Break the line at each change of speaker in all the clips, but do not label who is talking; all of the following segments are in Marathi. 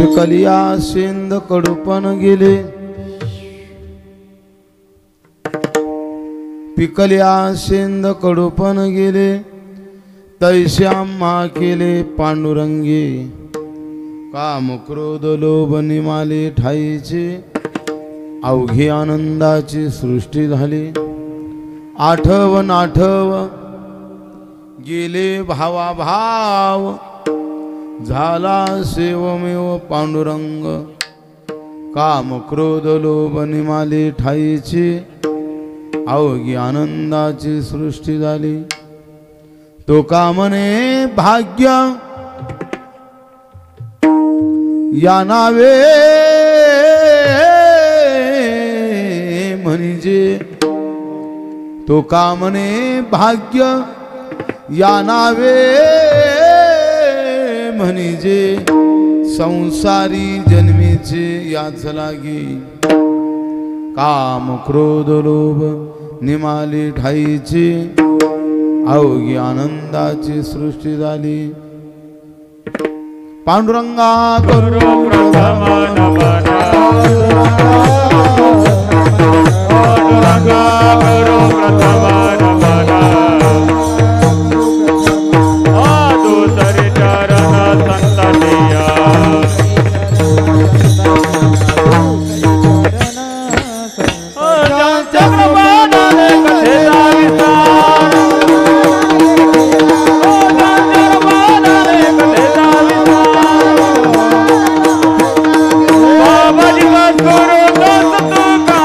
पिकलिया शेंद कडूपण गेले, पिकलिया शेंद कडूपण गेले, तैश्याम्हा केले पांडुरंगे, काम क्रोध लोभ निमाले ठाईचे, अवघी आनंदाची सृष्टी झाली। आठव नाठव गेले भावा भाव, झाला सेवमेव पांडुरंग, काम क्रोध लोभ निमाले ठाईचे, अवघी आनंदाची सृष्टी झाली। तो कामने भाग्य या नावे म्हणजे, तो कामने भाग्य या नावे म्हणजे, संसारी जन्मीचे याच लागी, काम क्रोध लोभ निमाले ठाईचे, अवघी आनंदाची सृष्टी झाली। पांडुरंगा करू प्रथम नमन, पांडुरंगा करू प्रथम नमन, दुसरे चरण संततिया, चक्रपालाने कथेला विस्तार, चक्रपालाने कथेला विस्तार, बाबाजी का गुरु दास तुका,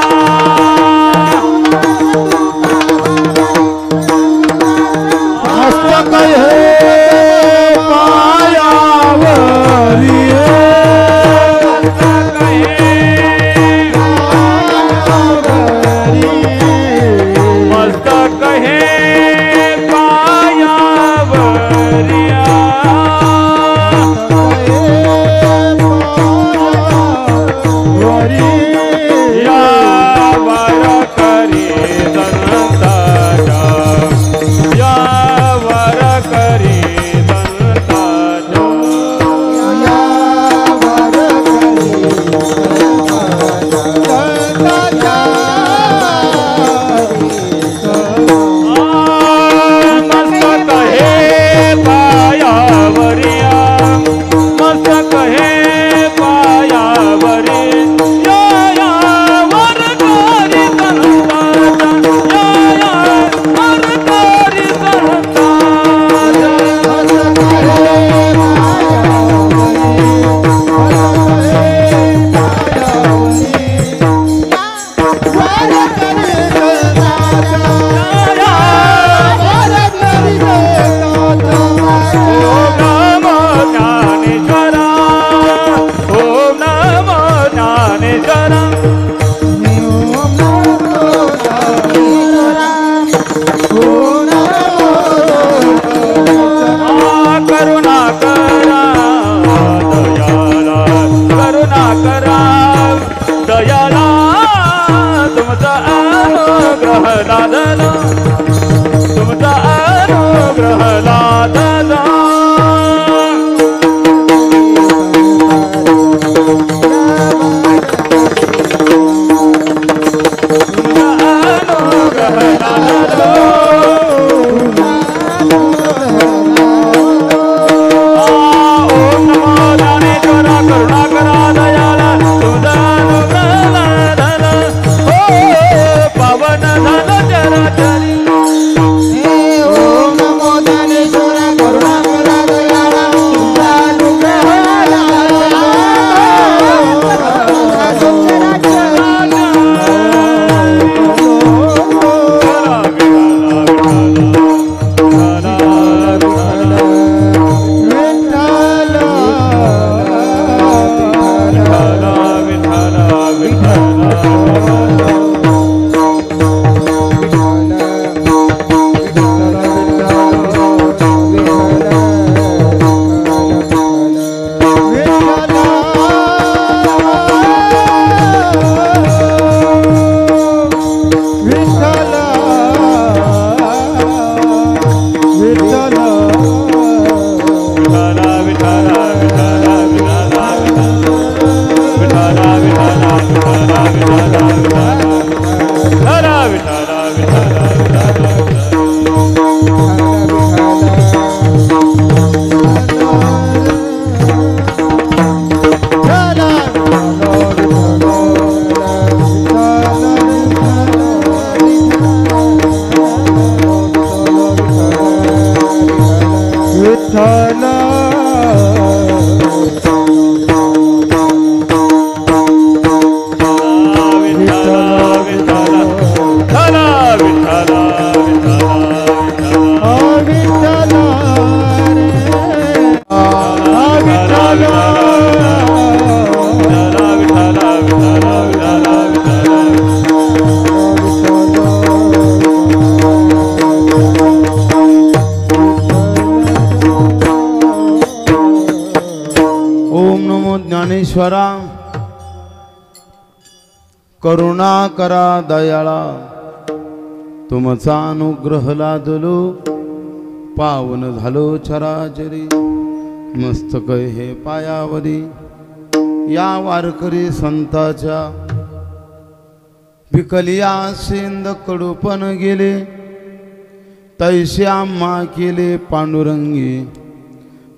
ज्ञानेश्वरा करुणा करा दयाळा तुमचा अनुग्रह लादलो पावन झालो चराचरी मस्तक हे पायावरी या वारकरी संताच्या पिकलिया सेंद कडूपण गेले तैसे आम्हा केले पांडुरंगी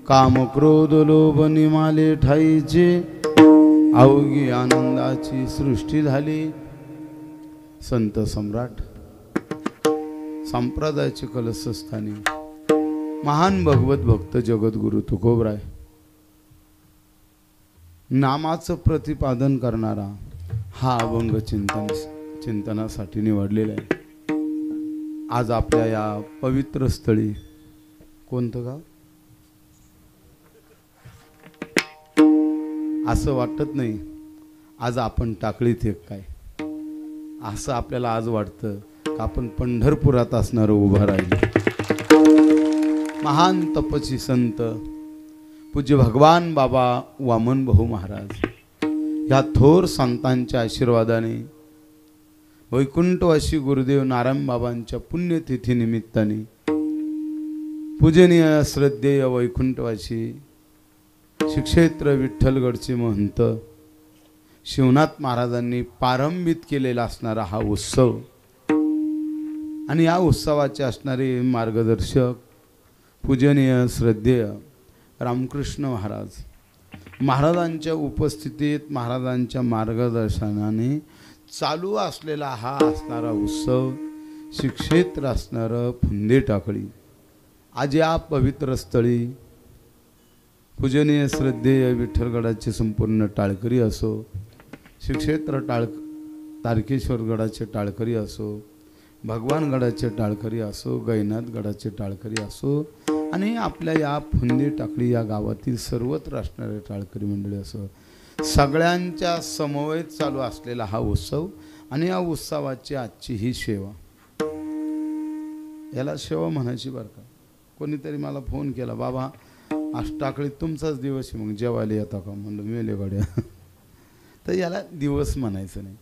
काम क्रोध लोभ निमाले ठाईचे अवघी आनंदाची सृष्टी झाली। संत सम्राट संप्रदायाचे कलशस्थानी महान भगवत भक्त जगद्गुरु तुकोबराय नामाचं प्रतिपादन करणारा हा अभंग चिंतनासाठी निवडलेला आहे। आज आपल्या या पवित्र स्थळी कोणतं गाव असं वाटत नाही आज आपण टाकळीत एक काय असं आपल्याला आज वाटतं का आपण पंढरपुरात असणार उभा राहिलो। महान तपस्वी संत पूज्य भगवान बाबा वामन भाऊ महाराज या थोर संतांच्या आशीर्वादाने वैकुंठवासी गुरुदेव नारायण बाबांच्या पुण्यतिथी निमित्ताने पूजनीय श्रद्धेय वैकुंठवासी श्री क्षेत्र विठ्ठलगडचे महंत शिवनाथ महाराजांनी प्रारंभित केलेला असणारा हा उत्सव आणि या उत्सवाचे असणारे मार्गदर्शक पूजनीय श्रद्धेय रामकृष्ण महाराजांच्या उपस्थितीत महाराजांच्या मार्गदर्शनाने चालू असलेला हा असणारा उत्सव श्री क्षेत्र असणारं फुंदे टाकळी आज या पवित्र स्थळी पूजनीय श्रद्धेय विठ्ठलगडाचे संपूर्ण टाळकरी असो श्री क्षेत्र तारकेश्वर गडाचे टाळकरी असो भगवान गडाचे टाळकरी असो गैनाथ गडाचे टाळकरी असो आणि आपल्या या फुंदे टाकळी या गावातील सर्वत्र असणारे टाळकरी मंडळी असो सगळ्यांच्या समवेत चालू असलेला हा उत्सव आणि या उत्सवाची आजची ही सेवा याला सेवा म्हणायची बरं का। कोणीतरी मला फोन केला बाबा आज टाकळीत तुमचाच दिवस आहे मग जेवायला येता का म्हणलं मेले गड्या तर याला दिवस म्हणायचं नाही।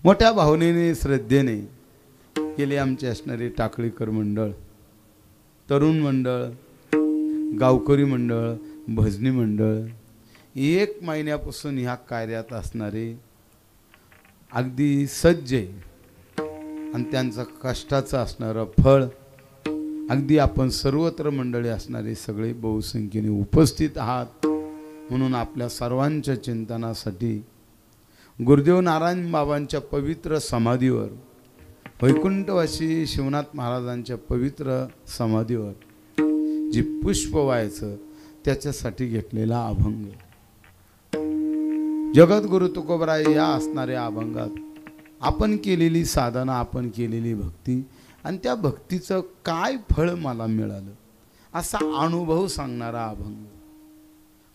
मोठ्या भावनेने श्रद्धेने केले आमचे असणारे टाकळीकर मंडळ तरुण मंडळ गावकरी मंडळ भजनी मंडळ 1 महिन्यापासून ह्या कार्यात असणारे अगदी सज्ज आणि त्यांचं कष्टाचं असणारं फळ अगदी आपण सर्वत्र मंडळी असणारे सगळे बहुसंख्येने उपस्थित आहात म्हणून आपल्या सर्वांच्या चिंतनासाठी गुरुदेव नारायण बाबांच्या पवित्र समाधीवर वैकुंठवासी शिवनाथ महाराजांच्या पवित्र समाधीवर जी पुष्प व्हायचं त्याच्यासाठी घेतलेला अभंग जगद्गुरु तुकोबराय या असणाऱ्या अभंगात आपण केलेली साधना आपण केलेली भक्ती आणि त्या भक्तीचं काय फळ मला मिळालं असा अनुभव सांगणारा अभंग।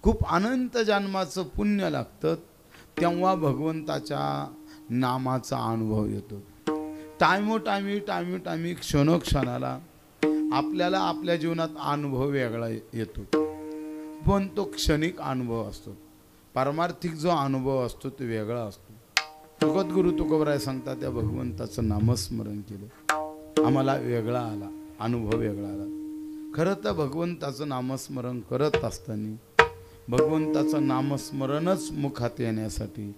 खूप अनंत जन्माचं पुण्य लागतं तेव्हा भगवंताच्या नामाचा अनुभव येतो। टायमोटायमी क्षणोक्षणाला आपल्याला आपल्या जीवनात अनुभव वेगळा येतो पण तो क्षणिक अनुभव असतो। पारमार्थिक जो अनुभव असतो तो वेगळा असतो। जगद्गुरु तुकोबराय सांगतात त्या भगवंताचं नामस्मरण केलं आम्हाला वेगळा आला अनुभव वेगळा आला। खरं तर भगवंताचं नामस्मरण करत असताना भगवंताचं नामस्मरणच मुखात येण्यासाठी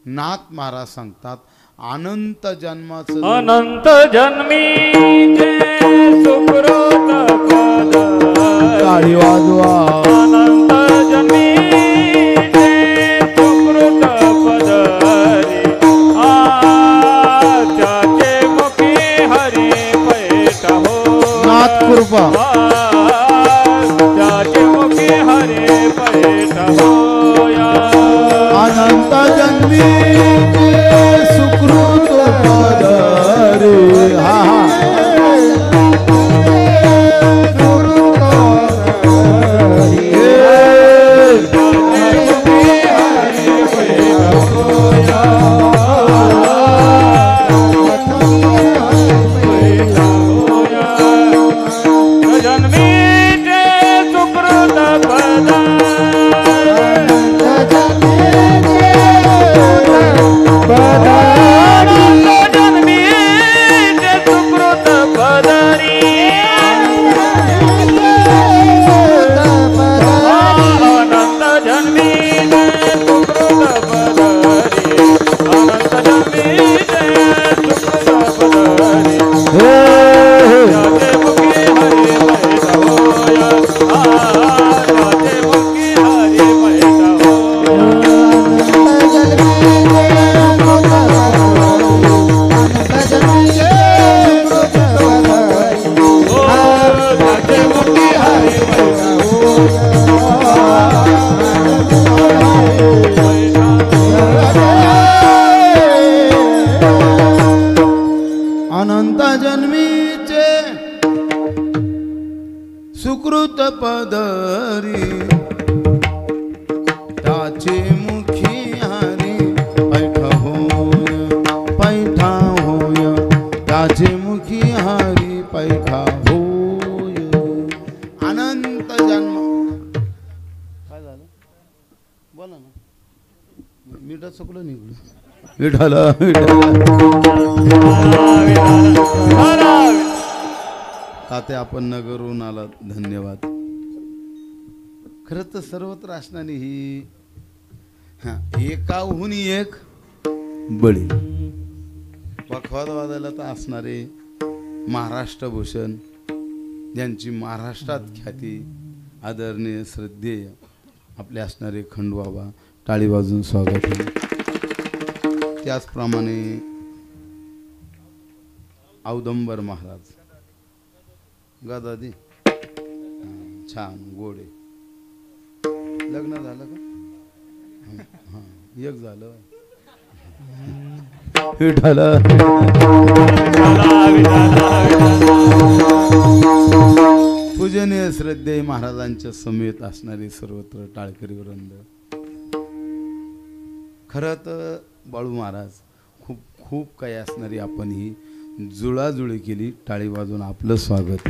नाथ महाराज सांगतात अनंत जन्माचं
अनंत जन्मीचे सुकृत पद
टाळी वाजवा
अनंत जन्मीचे सुकृत पदरी त्याचे मुखी हरी पैठ हो
नाथ कृपा
त्याचे मुखी हरी पैठ हो या
अनंत जन्मीचे सुकृत पदरी हा
जन्मीचे सुकृत पदरी अनंत जन्मीचे सुकृत पदरी अनंत जन्मीचे सुकृत पदरी
अनंत जन्मीचे सुकृत पदरी त्याचे मुखी हरी पैठा होय त्याचे मुखी हरी पैठा होय अनंत जन्म काय झालं बोला ना मीठा चुकलं निघलं विठाला ताते आपण नगरहून आलात धन्यवाद खरं तर सर्वत्र असणारी ही एकाहून एक बळी पखवाद वाजायला तर असणारे महाराष्ट्रभूषण ज्यांची महाराष्ट्रात ख्याती आदरणीय श्रद्धेय आपले असणारे खंडूबाबा टाळी वाजून स्वागत आहे त्याचप्रमाणे औदंबर महाराज गदादी छान गोडे लग्न झालं का हां एक झालं पूजनीय श्रद्धेय महाराजांच्या समेत असणारे सर्वत्र टाळकरी वृंद खरं तर बाळू महाराज खूप खूप काही असणारी आपण ही जुळाजुळी केली टाळी वाजून आपलं स्वागत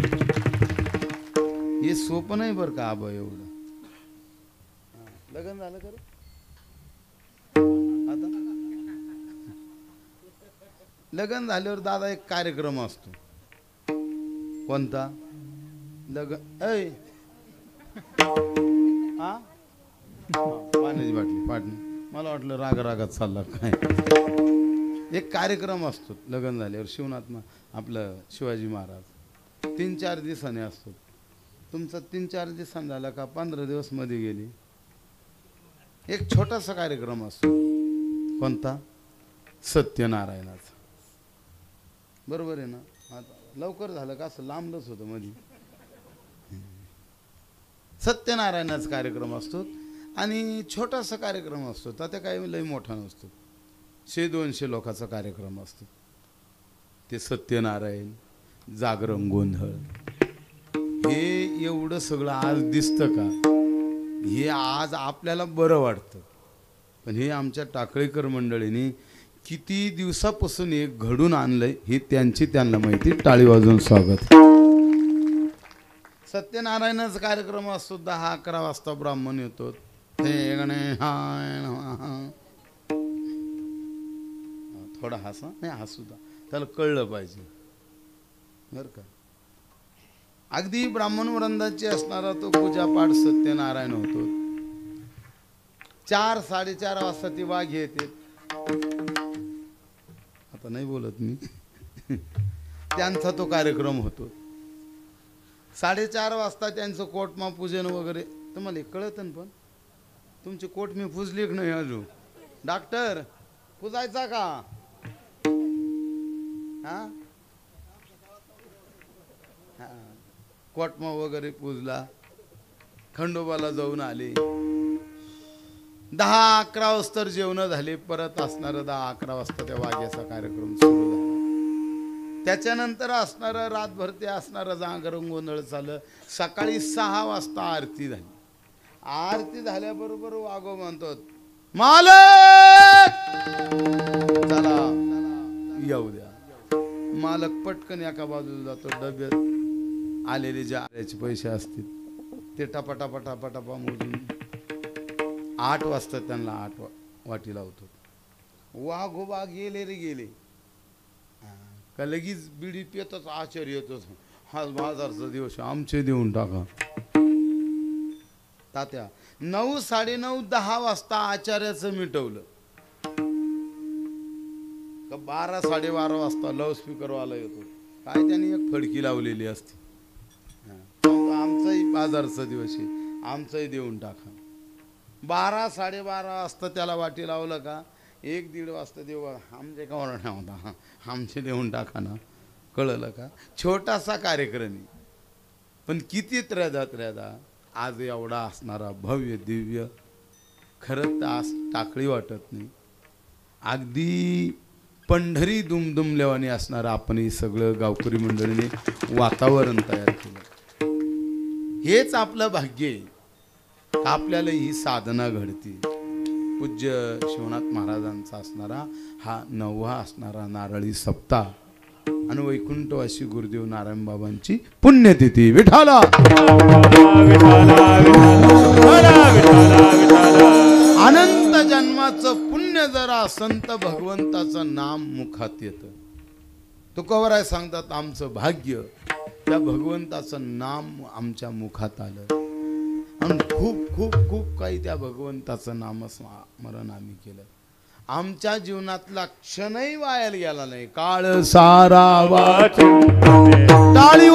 हे सोपं नाही बरं का आबा एवढं लग्न झालं खरं आता लग्न झाल्यावर दादा एक कार्यक्रम असतो कोणता लग्न हा पाण्याची बाटली पाटणी मला वाटलं राग रागात चालला काय एक कार्यक्रम असतो लग्न झाल्यावर शिवनाथ आपलं शिवाजी महाराज 3-4 दिवसाने असतो तुमचा 3-4 दिवसांनी झाला का 15 दिवस मध्ये गेली एक छोटासा कार्यक्रम असतो कोणता सत्यनारायणाचा बरोबर आहे ना आता लवकर झालं का असं लांबलंच होतं मध्ये सत्यनारायणाचा कार्यक्रम असतो आणि छोटासा कार्यक्रम असतो तर त्या काही लई मोठा नसतो 100-200 लोकांचा कार्यक्रम असतो ते सत्यनारायण जागरण गोंधळ हे एवढं सगळं आज दिसतं का हे आज आपल्याला बरं वाटतं पण हे आमच्या टाकळीकर मंडळीने किती दिवसापासून एक घडून आणलंय हे त्यांना माहिती टाळी वाजवून स्वागत सत्यनारायणाचा कार्यक्रम असतो 10-11 वाजता ब्राह्मण येतो थोडा हसा नाही हसू द्या त्याला कळलं पाहिजे बरं का अगदी ब्राह्मण वृंदाची असणारा तो पूजापाठ सत्यनारायण होतो 4-4:30 वाजता ती वाघ येते आता नाही बोलत मी त्यांचा तो कार्यक्रम होतो 4:30 वाजता त्यांचं कोटमा पूजन वगैरे तुम्हाला कळत ना पण तुमची कोट मी पुजली की नाही अजून डॉक्टर पुजायचा का हा कोटमा वगैरे पूजला खंडोबाला जाऊन आले 10-11 वाजता जेवण झाले. परत असणार 10-11 वाजता त्या वाघ्याचा कार्यक्रम सुरू झाला. त्याच्यानंतर असणारं रातभर ते असणारं जागरण गोंधळ चाललं. सकाळी 6 वाजता आरती झाली. आरती झाल्याबरोबर वाघो म्हणतो मालक चला येऊ द्या. मालक पटकन एका बाजूला जातो. डब्यात आलेले जे आल्याचे पैसे असतील ते टपाटपा मोजून 8 वाजता त्यांना 8 वाटी लावतो. वाघोबा गेले रे गेले का लगेच बिडी पितच आश्चर्य येतोच. हा बाजारचा दिवस आमचे देऊन टाका. तात्या 9, 9:30, 10 वाजता आचार्याचं मिटवलं का 12, 12:30 वाजता लाऊडस्पीकरवाला येतो. काय त्याने एक फडकी लावलेली असते. आमचाही बाजारचा दिवस आहे आमचंही देऊन टाका. 12, 12:30 वाजता त्याला वाटी लावलं का 1-1:30 वाजता देऊ आमचे का नाही होता आमचे देऊन टाका ना. कळलं का? छोटासा कार्यक्रम आहे पण किती त्रदा आज एवढा असणारा भव्य दिव्य. खरंच आज टाकळी वाटत नाही. अगदी पंढरी दुमदुमल्यावाने असणारं आपण हे सगळं गावकरी मंडळीने वातावरण तयार केलं. हेच आपलं भाग्य आहे. आपल्याला ही साधना घडते. पूज्य शिवनाथ महाराजांचा असणारा हा 9वा असणारा नारळी सप्ताह आणि वैकुंठवासी गुरुदेव नारायण बाबांची पुण्यतिथी. विठाला अनंत जन्माचं पुण्य जरा संत भगवंताचं नाम मुखात येतं. तुकोबराय सांगतात आमचं भाग्य त्या भगवंताचं नाम आमच्या मुखात आलं आणि खूप खूप खूप काही त्या भगवंताचं नामस्मरण आम्ही केलं. आमच्या जीवनातला क्षणही वाया गेला नाही. काळ सारा टाळी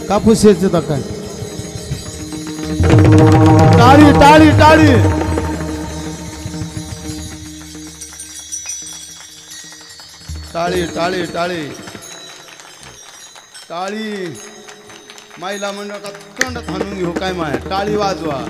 कापूस यायचं तर काय टाळी टाळी टाळी टाळी टाळी टाळी टाळी माईला म्हणलं का तोंडात हाणून घेऊ काय माय टाळी वाजवा.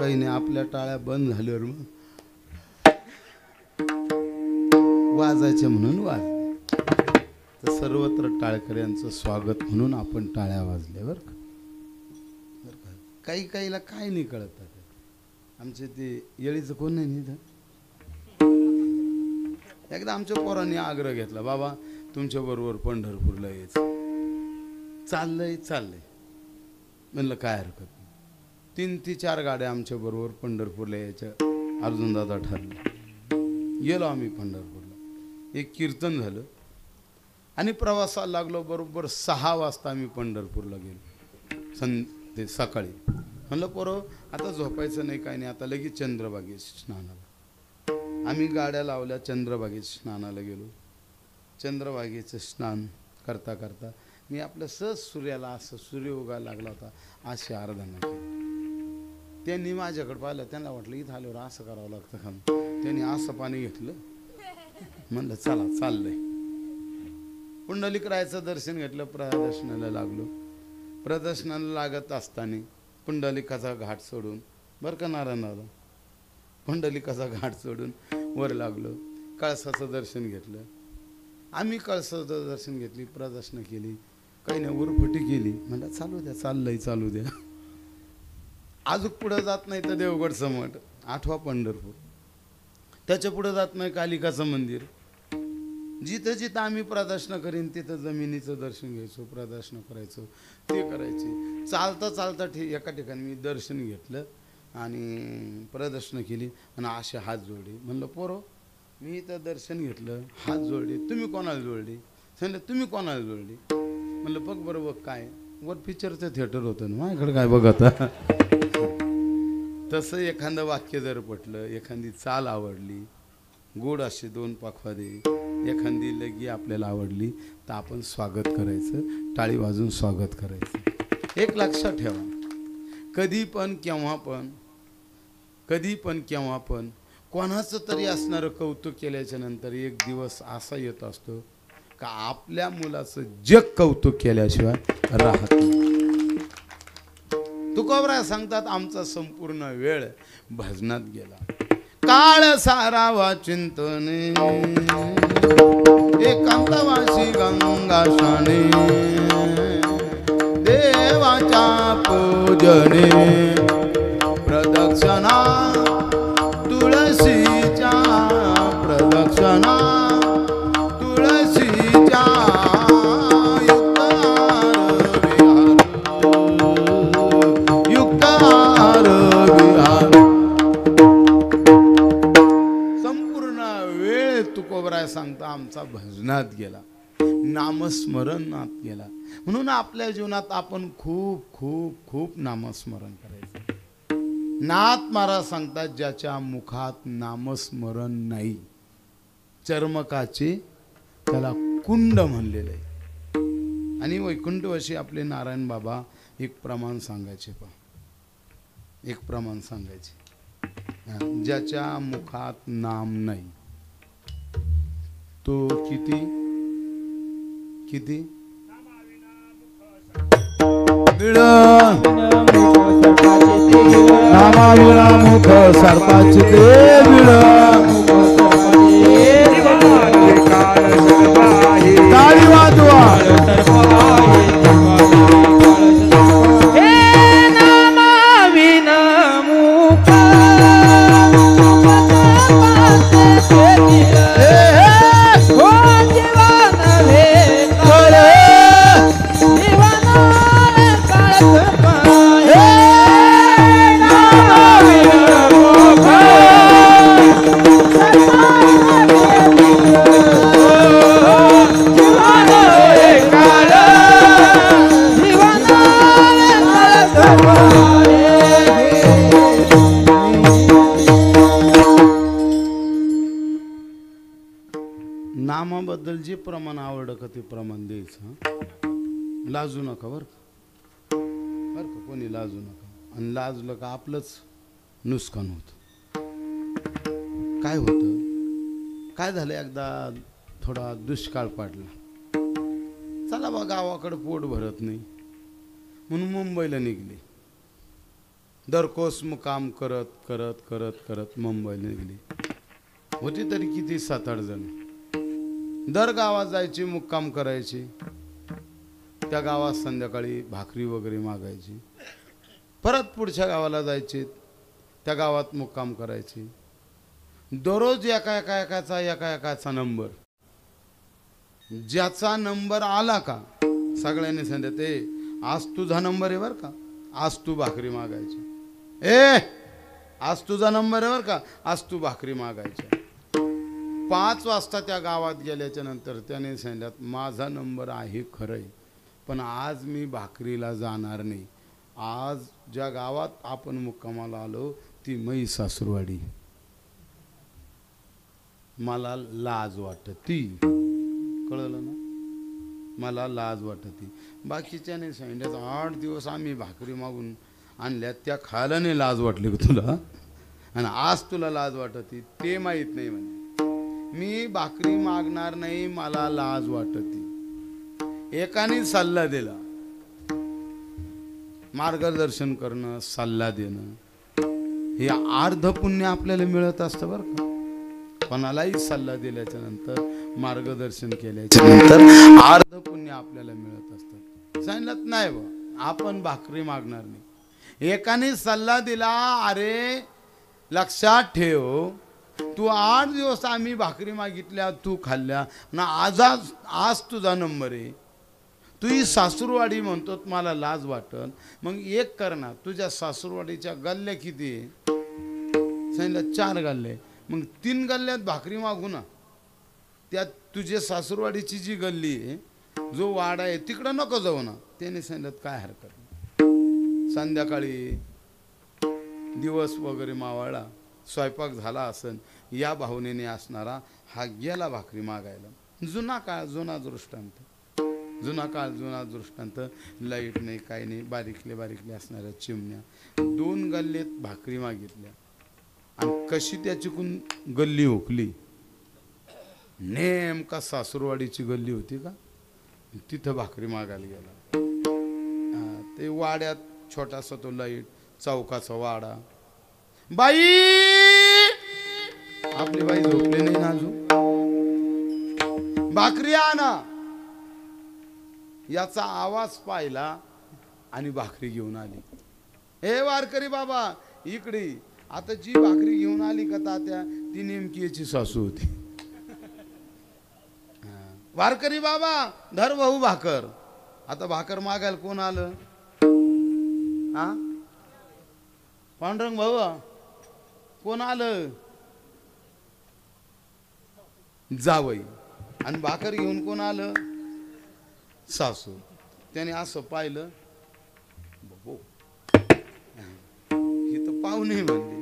काही नाही, आपल्या टाळ्या बंद झाल्यावर मग वाजायचे म्हणून वाज. तर सर्वत्र टाळकऱ्यांचं स्वागत म्हणून आपण टाळ्या वाजल्या बरं का. बरं का, काही काहीला काय नाही कळत. आमचे ते येळीचं कोण नाही इथं. एकदा आमच्या पोरांनी आग्रह घेतला, बाबा तुमच्या बरोबर पंढरपूरला यायचं. चाललंय म्हणलं काय हरकत नाही. 3 ते 4 गाड्या आमच्या बरोबर पंढरपूरला यायच्या अर्जुन दादा ठरलं. गेलो आम्ही पंढरपूरला. एक कीर्तन झालं आणि प्रवासाला लागलो. बरोबर 6 वाजता आम्ही पंढरपूरला गेलो. ते सकाळी म्हणलं पोरं आता झोपायचं नाही, काय नाही, आता लगेच चंद्रभागेत स्नानाला. आम्ही गाड्या लावल्या, चंद्रभागेत स्नानाला गेलो. चंद्रभागेचं स्नान करता करता मी आपलं सहज सूर्याला, असं सूर्य उगायला लागला होता, अशी आराधना केली. त्यांनी माझ्याकडे पाहिलं, त्यांना वाटलं इथं आल्यावर असं करावं लागतं का. त्यांनी असं पाणी घेतलं. म्हणलं चला चाललंय. पुंडलिकरायचं दर्शन घेतलं. प्रदर्शनाला लागलो. प्रदर्शनाला लागत असताना पुंडलिकाचा घाट सोडून, बरं का नारायण दादा, पुंडलिकाचा घाट सोडून वर लागलो. कळसाचं दर्शन घेतलं. आम्ही कळसाचं दर्शन घेतली, प्रदर्शनं केली, काही नाही उरफटी केली. म्हणलं चालू द्या, चालू द्या. अजून पुढं जात नाही तर देवगडचं मठ, 8वा पंढरपूर. त्याच्या पुढं जात नाही कालिकाचं मंदिर. जिथं जिथं आम्ही प्रदर्शनं करीन तिथं जमिनीचं दर्शन घ्यायचो, प्रदर्शनं करायचो, ते करायचे. चालता एका ठिकाणी मी दर्शन घेतलं आणि प्रदर्शनं केली आणि असे हात जोडले. म्हणलं पोरो मी इथं दर्शन घेतलं, हात जोडले, तुम्ही कोणाला जोडले. सांगितलं तुम्ही कोणाला जोडले. म्हणलं बघ बरोबर काय, वर पिक्चरचं थिएटर होतं ना, माझ्याकडे काय बघत. तसं एखादं वाक्य जर पटलं, एखादी चाल आवडली, गोड असे 2 पाखवादे, एखादी लगी आपल्याला आवडली तर आपण स्वागत करायचं, टाळी वाजून स्वागत करायचं. एक लक्षात ठेवा, कधी पण केव्हा पण कोणाचं तरी असणारं कौतुक केल्याच्या नंतर एक दिवस असा येत असतो का आपल्या मुलाचं जग कौतुक केल्याशिवाय राहत नाही. तुकोबराय सांगतात आमचा संपूर्ण वेळ भजनात गेला. काळ सारावा चिंतने एकांतवासी गंगाशाने, देवाच्या पूजने प्रदक्षिणा, तुळशीच्या प्रदक्षिणा, तुळशीच्या युक्तार विहार. संपूर्ण वेळ तुकोबराय सांगता आमचा भजनात गेला, नामस्मरणात गेला. म्हणून आपल्या जीवनात आपण खूप खूप खूप नामस्मरण करायचं. नाथ महाराज सांगतात ज्याच्या मुखात नामस्मरण नाही, चर्मकाचे त्याला कुंड म्हणलेलं आहे. आणि वैकुंठवासी आपले नारायण बाबा एक प्रमाण सांगायचे. एक प्रमाण सांगायचे, ज्याच्या मुखात नाम नाही तो किती नामाविना मुख सर्पाचे ते टाळी वाजवा. नामाबद्दल जे प्रमाण आवडलं का ते प्रमाण द्यायचं. लाजू नका बरं का, कोणी लाजू नका. आणि लाजलं का आपलंच नुकसान होतं. काय होतं, काय झालं, एकदा थोडा दुष्काळ पडला. चला बा गावाकडे पोट भरत नाही म्हणून मुंबईला निघले. दरकोस मुक्काम करत करत करत करत मुंबईला निघली. होती तरी किती 7-8 जण. दर गावात जायची, मुक्काम करायची. त्या गावात संध्याकाळी भाकरी वगैरे मागायची. परत पुढच्या गावाला जायचे, त्या गावात मुक्काम करायची. दररोज एका नंबर. ज्याचा नंबर आला का सगळ्यांनी सांगितलं ते आज तुझा नंबर आहे बरं का, आज तू भाकरी मागायची. आज तुझा नंबर आहे बरं का, आज तू भाकरी मागायची. 5 वाजता त्या गावात गेल्याच्या नंतर त्याने सांगितलं माझा नंबर आहे खरंय, पण आज मी भाकरीला जाणार नाही. आज ज्या गावात आपण मुक्कामाला आलो ती मै सासूरवाडी. मला लाज वाटती, कळलं ना, मला लाज वाटती. बाकीच्याने सांगितलं 8 दिवस आम्ही भाकरी मागून आणल्या, त्या खायला नाही लाज वाटली का तुला, आणि आज तुला लाज वाटती ते माहीत नाही. म्हणजे मी भाकरी मागणार नाही, मला लाज वाटती. एकाने सल्ला दिला, मार्गदर्शन करणं, सल्ला देणं हे अर्ध पुण्य आपल्याला मिळत असतं बरं का. कोणालाही सल्ला दिल्याच्या नंतर, मार्गदर्शन केल्याच्या नंतर अर्ध पुण्य आपल्याला मिळत असतं. सांगितलं नाही बा आपण भाकरी मागणार नाही. एकाने सल्ला दिला, अरे लक्षात ठेव, तू 8 दिवस आम्ही भाकरी मागितल्या, तू खाल्ल्या ना, आज तुझा नंबर आहे. तू ही सासूरवाडी म्हणतो, मला लाज वाटत. मग एक कर ना, तुझ्या सासूरवाडीच्या गल्ल्या किती आहे? सांगितलं 4 गल्ले. मग 3 गल्ल्यात भाकरी मागू ना. त्यात तुझ्या सासूरवाडीची जी गल्ली आहे, जो वाडा आहे, तिकडं नको जाऊ ना. त्याने सांगितलं काय हरकत नाही. संध्याकाळी दिवस वगैरे मावळला, स्वयंपाक झाला असन, या भावनेने असणारा हा गेला भाकरी मागायला. जुना काळ, जुना दृष्टांत. लाईट नाही, काही नाही, बारीकले असणाऱ्या चिमण्या. 2 गल्लीत भाकरी मागितल्या आणि कशी त्याच्याकडून गल्ली हुकली. नेमका सासूरवाडीची गल्ली होती का, तिथं भाकरी मागायला गेला. ते वाड्यात छोटासा तो लाईट, चौकाचा वाडा. बाई, आपली बाई झोपली नाही ना अजून, भाकरी आणा याचा आवाज पाहिला आणि भाकरी घेऊन आली. हे वारकरी बाबा इकडे. आता जी भाकरी घेऊन आली का तात्या, ती नेमकी याची सासू होती. वारकरी बाबा धर भाऊ भाकर. आता भाकर मागायला कोण आलं? हा, पांडुरंग भाऊ कोण आलं? जावई. आणि भाकर घेऊन कोण आलं? सासू. त्याने असं पाहिलं, बाबू ही तर पाहुणे म्हणली.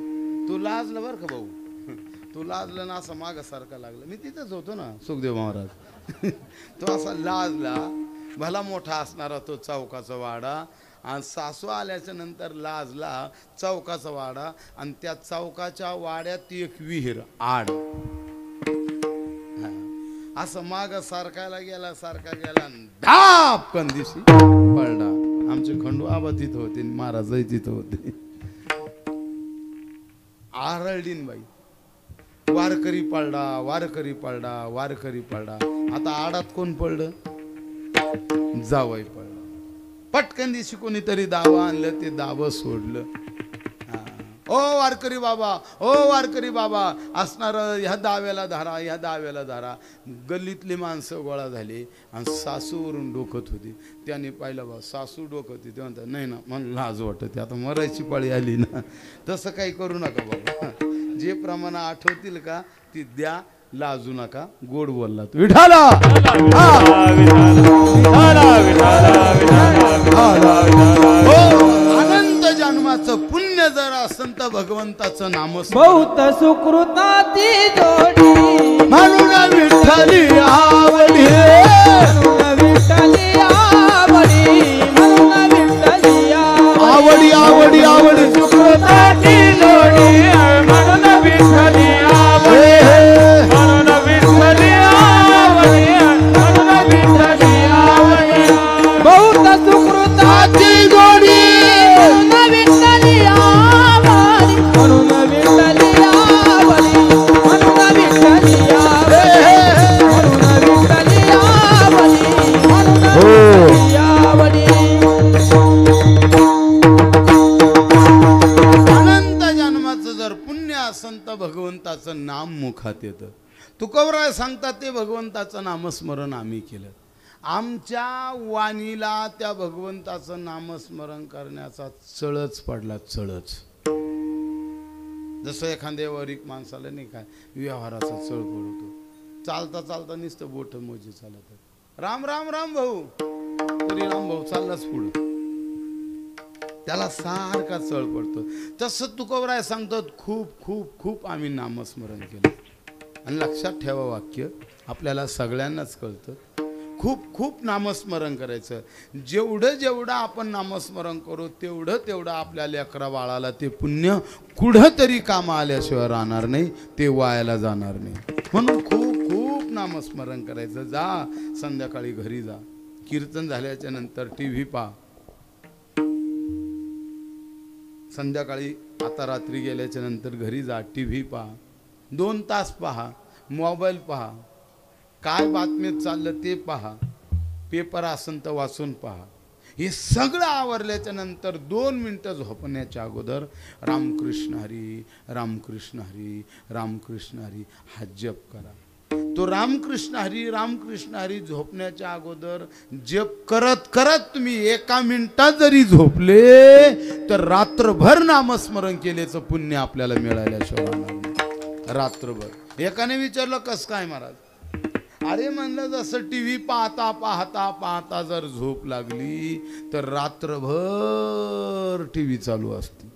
तू लाजलं बरं का भाऊ, तू लाजलं ना, असं मागासारखा लागलं. मी तिथंच होतो ना सुखदेव महाराज. तो असा लाजला. भला मोठा असणारा तो चौकाचा वाडा, आणि सासू आल्याच्या नंतर लाजला. चौकाचा वाडा, आणि त्या चौकाच्या वाड्यात एक विहीर आड. असं माग सारखायला गेला, धाप कंदिशी पडला. आमचे खंडू आबा तिथं होते, महाराजही तिथं होते. आरळडीन बाई, वारकरी पडला. आता आडात कोण पडलं? जावई पडलं. पटकन दिवशी कोणीतरी दावा आणलं, ते दावं सोडलं. ओ वारकरी बाबा असणार, ह्या दाव्याला धारा. गल्लीतली माणसं गोळा झाली आणि सासूवरून डोकत होती. त्याने पाहिलं बा सासू डोकत ते म्हणतात नाही ना, मला लाज वाटते, आता मरायची पाळी आली ना. तसं काही करू नका बाबा. जे प्रमाण आठवतील का ती द्या, लाजू नका. गोड बोलला तू. विठाला अनंत जन्माचं पुण्य जर असन तर भगवंताचं नाम
बहुत सुकृताची जोडी,
म्हणून विठ्ठली आवडी, आवडी
सुकृताची जोडी, म्हणून विठ्ठली
बहुत सुकृताची जोडी, विठ्ठली
आता भगवंताचं नाम मुखात येतं. तुकोबराय सांगतात ते भगवंताचं नामस्मरण आम्ही केलं. आमच्या वाणीला त्या भगवंताचं नामस्मरण करण्याचा चळच पडला, चळच. जसं एखाद्या वरीक माणसाला नाही काय व्यवहाराचा चळ पडतो. चालता चालता नुसतं बोट मोजे चालत, राम राम राम भाऊ, तरी राम भाऊ चाललाच पुढं, त्याला सारखा चळ पडतो. तसं तुकोबराय सांगतात खूप खूप खूप आम्ही नामस्मरण केलं. आणि लक्षात ठेवा, वाक्य आपल्याला सगळ्यांनाच कळतं. खूप खूप नामस्मरण करायचं. जेवढं जेवढं आपण नामस्मरण करू तेवढं तेवढं आपल्या लेकरा बाळाला ते पुण्य कुठंतरी कामा आल्याशिवाय राहणार नाही, ते वायाला जाणार नाही. म्हणून खूप खूप नामस्मरण करायचं. जा संध्याकाळी घरी जा, कीर्तन झाल्याच्या नंतर TV पहा. संध्याकाळी आता रात्री गेल्याच्या नंतर घरी जा, TV पहा, 2 तास पहा, मोबाईल पहा, काय बातमीत चाललं ते पहा, पेपर असेल तर वाचून पहा. हे सगळं आवरल्याच्या नंतर 2 मिनिटं झोपण्याच्या अगोदर रामकृष्ण हरी रामकृष्ण हरी रामकृष्ण हरी हा जप करा. तो रामकृष्ण हरी झोपण्याच्या अगोदर जप करत करत तुम्ही 1 मिनिटात जरी झोपले तर रात्रभर नामस्मरण केल्याचं पुण्य आपल्याला मिळाल्याशिवाय राहणार नाही. रात्रभर. एकाने विचारलं कसं काय महाराज? अरे म्हणलं जसं TV पाहता पाहता पाहता जर झोप लागली तर रात्रभर TV चालू असते.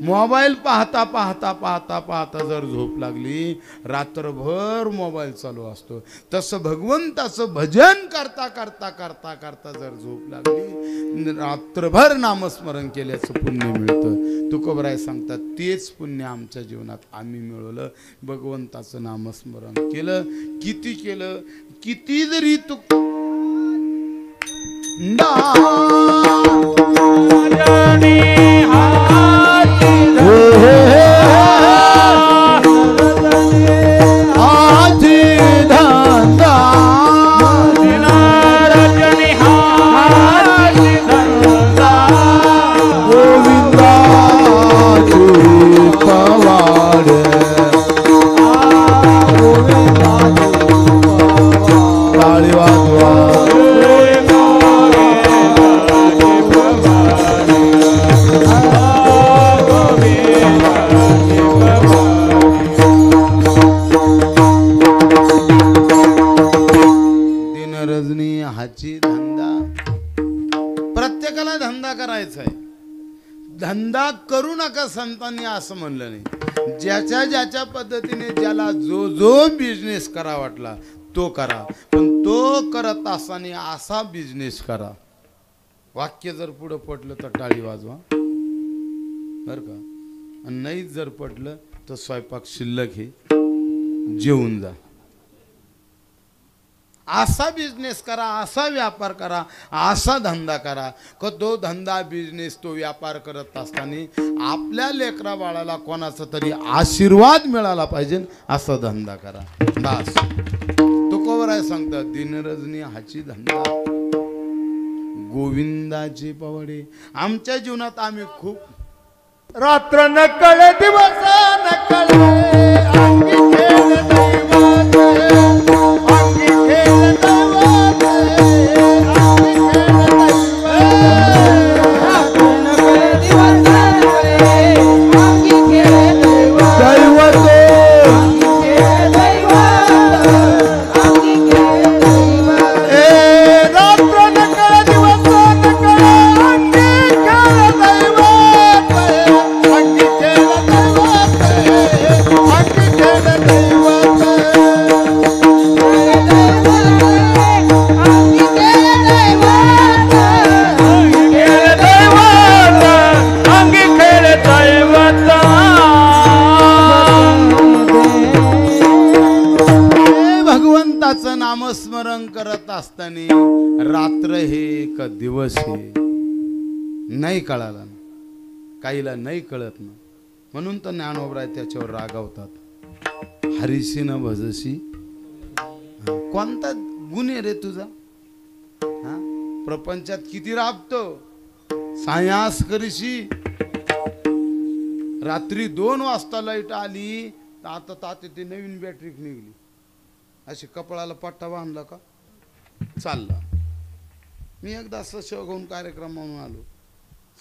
मोबाईल पाहता पाहता पाहता पाहता जर झोप लागली रात्रभर मोबाईल चालू असतो. तसं भगवंताचं भजन करता करता करता करता जर झोप लागली रात्रभर नामस्मरण केल्याचं पुण्य मिळतं. तुकोबराय सांगतात तेच पुण्य आमच्या जीवनात आम्ही मिळवलं. भगवंताचं नामस्मरण केलं, किती केलं, किती जरी धंदा करू नका संतांनी असं म्हणलं नाही. ज्याच्या ज्याच्या पद्धतीने ज्याला जो जो बिझनेस करा वाटला तो करा, पण तो करत असताना असा बिझनेस करा. वाक्य जर पुढं पडलं तर टाळी वाजवा बर का, आणि नाही जर पडलं तर स्वयंपाक शिल्लक हे जेवून जा. असा बिझनेस करा, असा व्यापार करा, असा धंदा करा का तो धंदा बिझनेस तो व्यापार करत असताना आपल्या लेकरा बाळाला कोणाचा तरी आशीर्वाद मिळाला पाहिजे असा धंदा करा. बस. तुकोबराय सांगतात दिनरजनी हाची धंदा गोविंदाचे पवडे. आमच्या जीवनात आम्ही खूप
रात्र न कळे दिवस न कळे अंगी खेळ दैवाचे, अंगी खेळ दैवाचे, अंगी खेळ
नामस्मरण करत असताना रात्र हे का दिवस हे नाही कळाला, काहीला नाही कळत ना. म्हणून तर ज्ञानोबराय त्याच्यावर रागावतात. हरीशी न भजशी. कोणता गुण आहे रे तुझा? प्रपंचात किती राबतो, सायास करीशी रात्री 2 वाजता लाईट आली तर आता ताते ते नवीन बॅटरी निघली, अशी कपाळाला पट्टा बांधला का चालला. मी एकदा असं शेवगावून कार्यक्रम म्हणून आलो,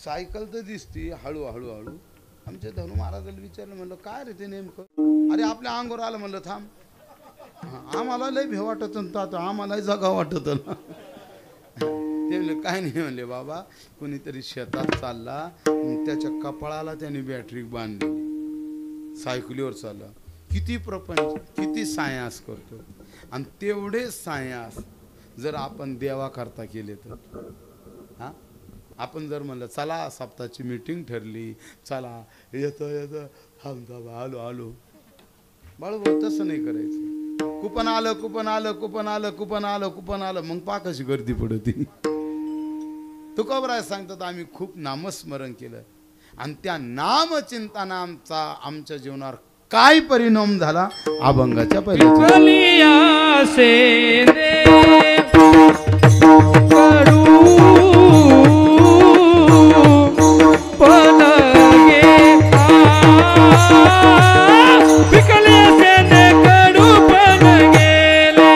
सायकल तर दिसती हळूहळू हळू. आमच्या धनु महाराजाला विचारलं, म्हणलं काय रे ते नेमकं? अरे आपल्या अंगावर आलं. म्हणलं थांब, आम्हाला लय भे वाटत आता, आम्हालाही जागा वाटत ना. ते म्हणले काय नाही. म्हणले बाबा कोणीतरी शेतात चालला, त्याच्या कपाळाला त्याने बॅटरी बांधली, सायकलीवर चालला. किती प्रपंच, किती सायास करतो. आणि तेवढे सायास जर आपण देवा करता केले तर, हा आपण जर म्हणलं चला सप्ताहाची मीटिंग ठरली, चला येतो येतो थांबता आलो आलो, बाळू तसं नाही करायचं. कुपन आलं कुपन आलं कुपन आलं कुपन आलं कुपन आलं, मग पाकाशी गर्दी पडती. तुकोबराय सांगतात आम्ही खूप नामस्मरण केलं आणि त्या नामचिंतनाचा आमच्या जीवनावर काय परिणाम झाला, अभंगाच्या पहिल्या
कलिया से दे करू पलगे कलिया से दे करू पलगेले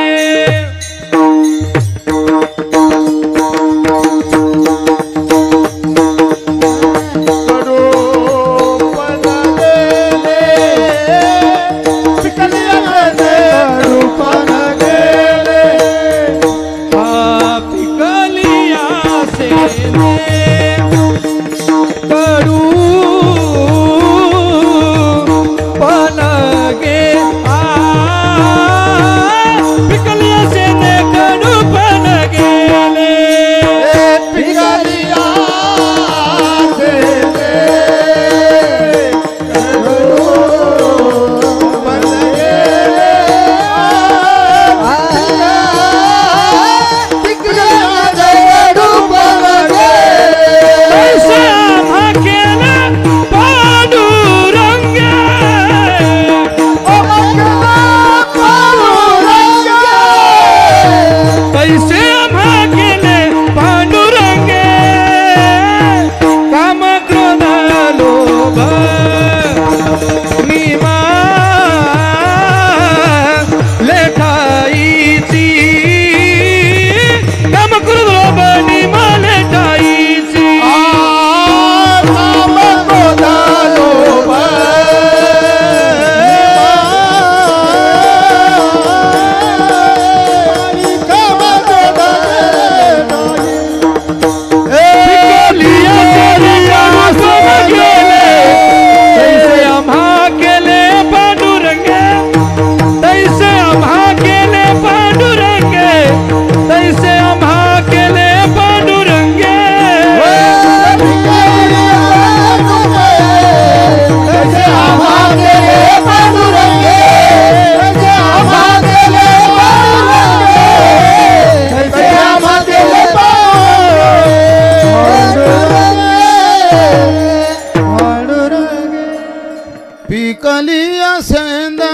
पिकलिया सेंदा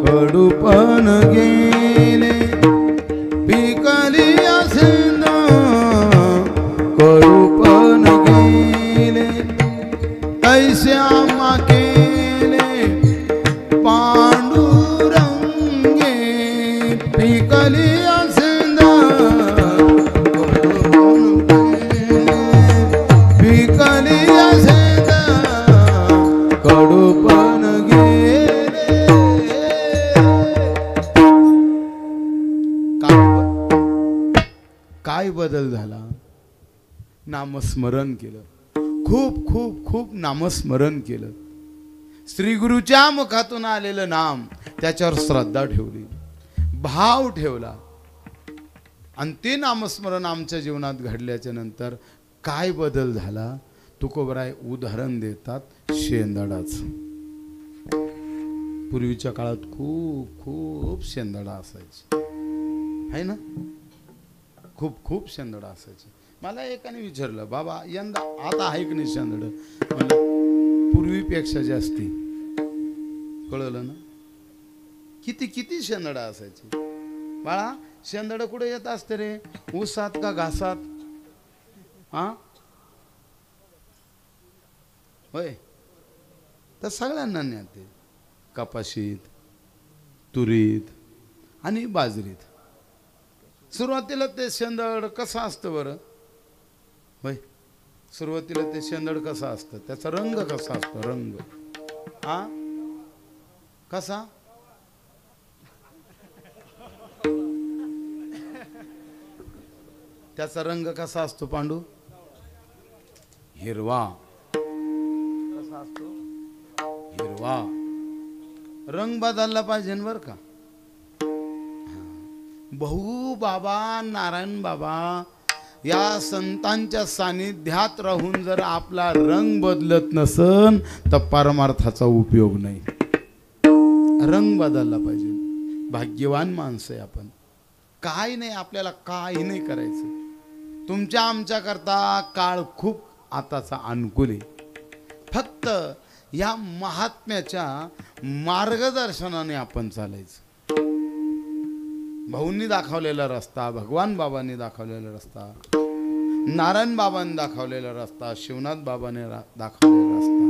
कडूपण गेले, पिकलिया सेंदा कडूपण गेले, ऐसे आम्हा केले पांडुरंगे. पिकलिया सेंदा कडूपण गेले, पिकलिया सेंदा कडूपण गेले. काय बदल झाला? नामस्मरण केलं, खूप खूप खूप नामस्मरण केलं. श्री गुरुच्या मुखातून आलेलं नाम, त्याच्यावर श्रद्धा ठेवली, भाव ठेवला आणि ते नामस्मरण आमच्या जीवनात घडल्याच्या नंतर काय बदल झाला? तुकोबराय उदाहरण देतात शेंदडाचं. पूर्वीच्या काळात खूप खूप शेंदडा असायची, आहे ना, खूप खूप शेंदडा असायची. मला एकाने विचारलं, बाबा यंदा आता आहे की नाही शेंदड? म्हणलं पूर्वीपेक्षा जास्ती. कळलं ना? किती किती शेंदडा असायची. बाळा शेंदड कुठे येत असते रे? ऊसात का घासात? हा होय तर सगळ्यांना नेते कपाशीत तुरीत आणि बाजरीत. सुरुवातीला ते शेंदड कसं असतं बरं होय सुरुवातीला ते शेंदड कसं असतं त्याचा रंग कसा असतो रंग हा कसा त्याचा रंग कसा असतो पांडू हिरवा कसा असतो हिरवा. रंग बदलला पाहिजे बर का. भाऊ बाबा नारायण बाबा या संतांच्या सानिध्यात राहून जर आपला रंग बदलत नसन तर परमार्थाचा उपयोग नाही. रंग बदलला पाहिजे. भाग्यवान माणसं आहे आपण. काय नाही आपल्याला काही नाही करायचं. तुमच्या आमच्या करता काळ खूप आताचा अनुकूल आहे. फक्त या महात्म्याच्या मार्गदर्शनाने आपण चालायचं. भाऊंनी दाखवलेला रस्ता भगवान बाबांनी दाखवलेला रस्ता नारायण बाबांनी दाखवलेला रस्ता शिवनाथ बाबांनी दाखवलेला रस्ता